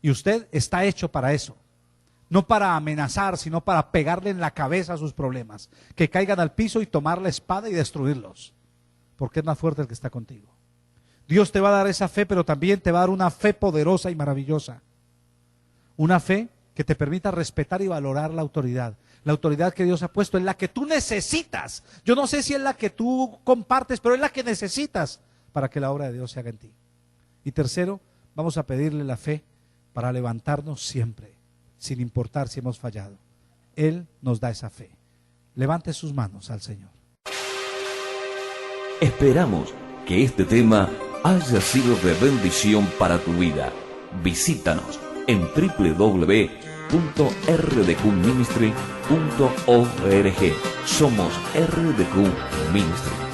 Y usted está hecho para eso. No para amenazar, sino para pegarle en la cabeza a sus problemas. Que caigan al piso y tomar la espada y destruirlos. Porque es más fuerte el que está contigo. Dios te va a dar esa fe, pero también te va a dar una fe poderosa y maravillosa. Una fe que te permita respetar y valorar la autoridad. La autoridad que Dios ha puesto es la que tú necesitas. Yo no sé si es la que tú compartes, pero es la que necesitas para que la obra de Dios se haga en ti. Y tercero, vamos a pedirle la fe para levantarnos siempre, sin importar si hemos fallado. Él nos da esa fe. Levante sus manos al Señor. Esperamos que este tema haya sido de bendición para tu vida. Visítanos en www.rdqministry.org. Somos RDQ Ministry.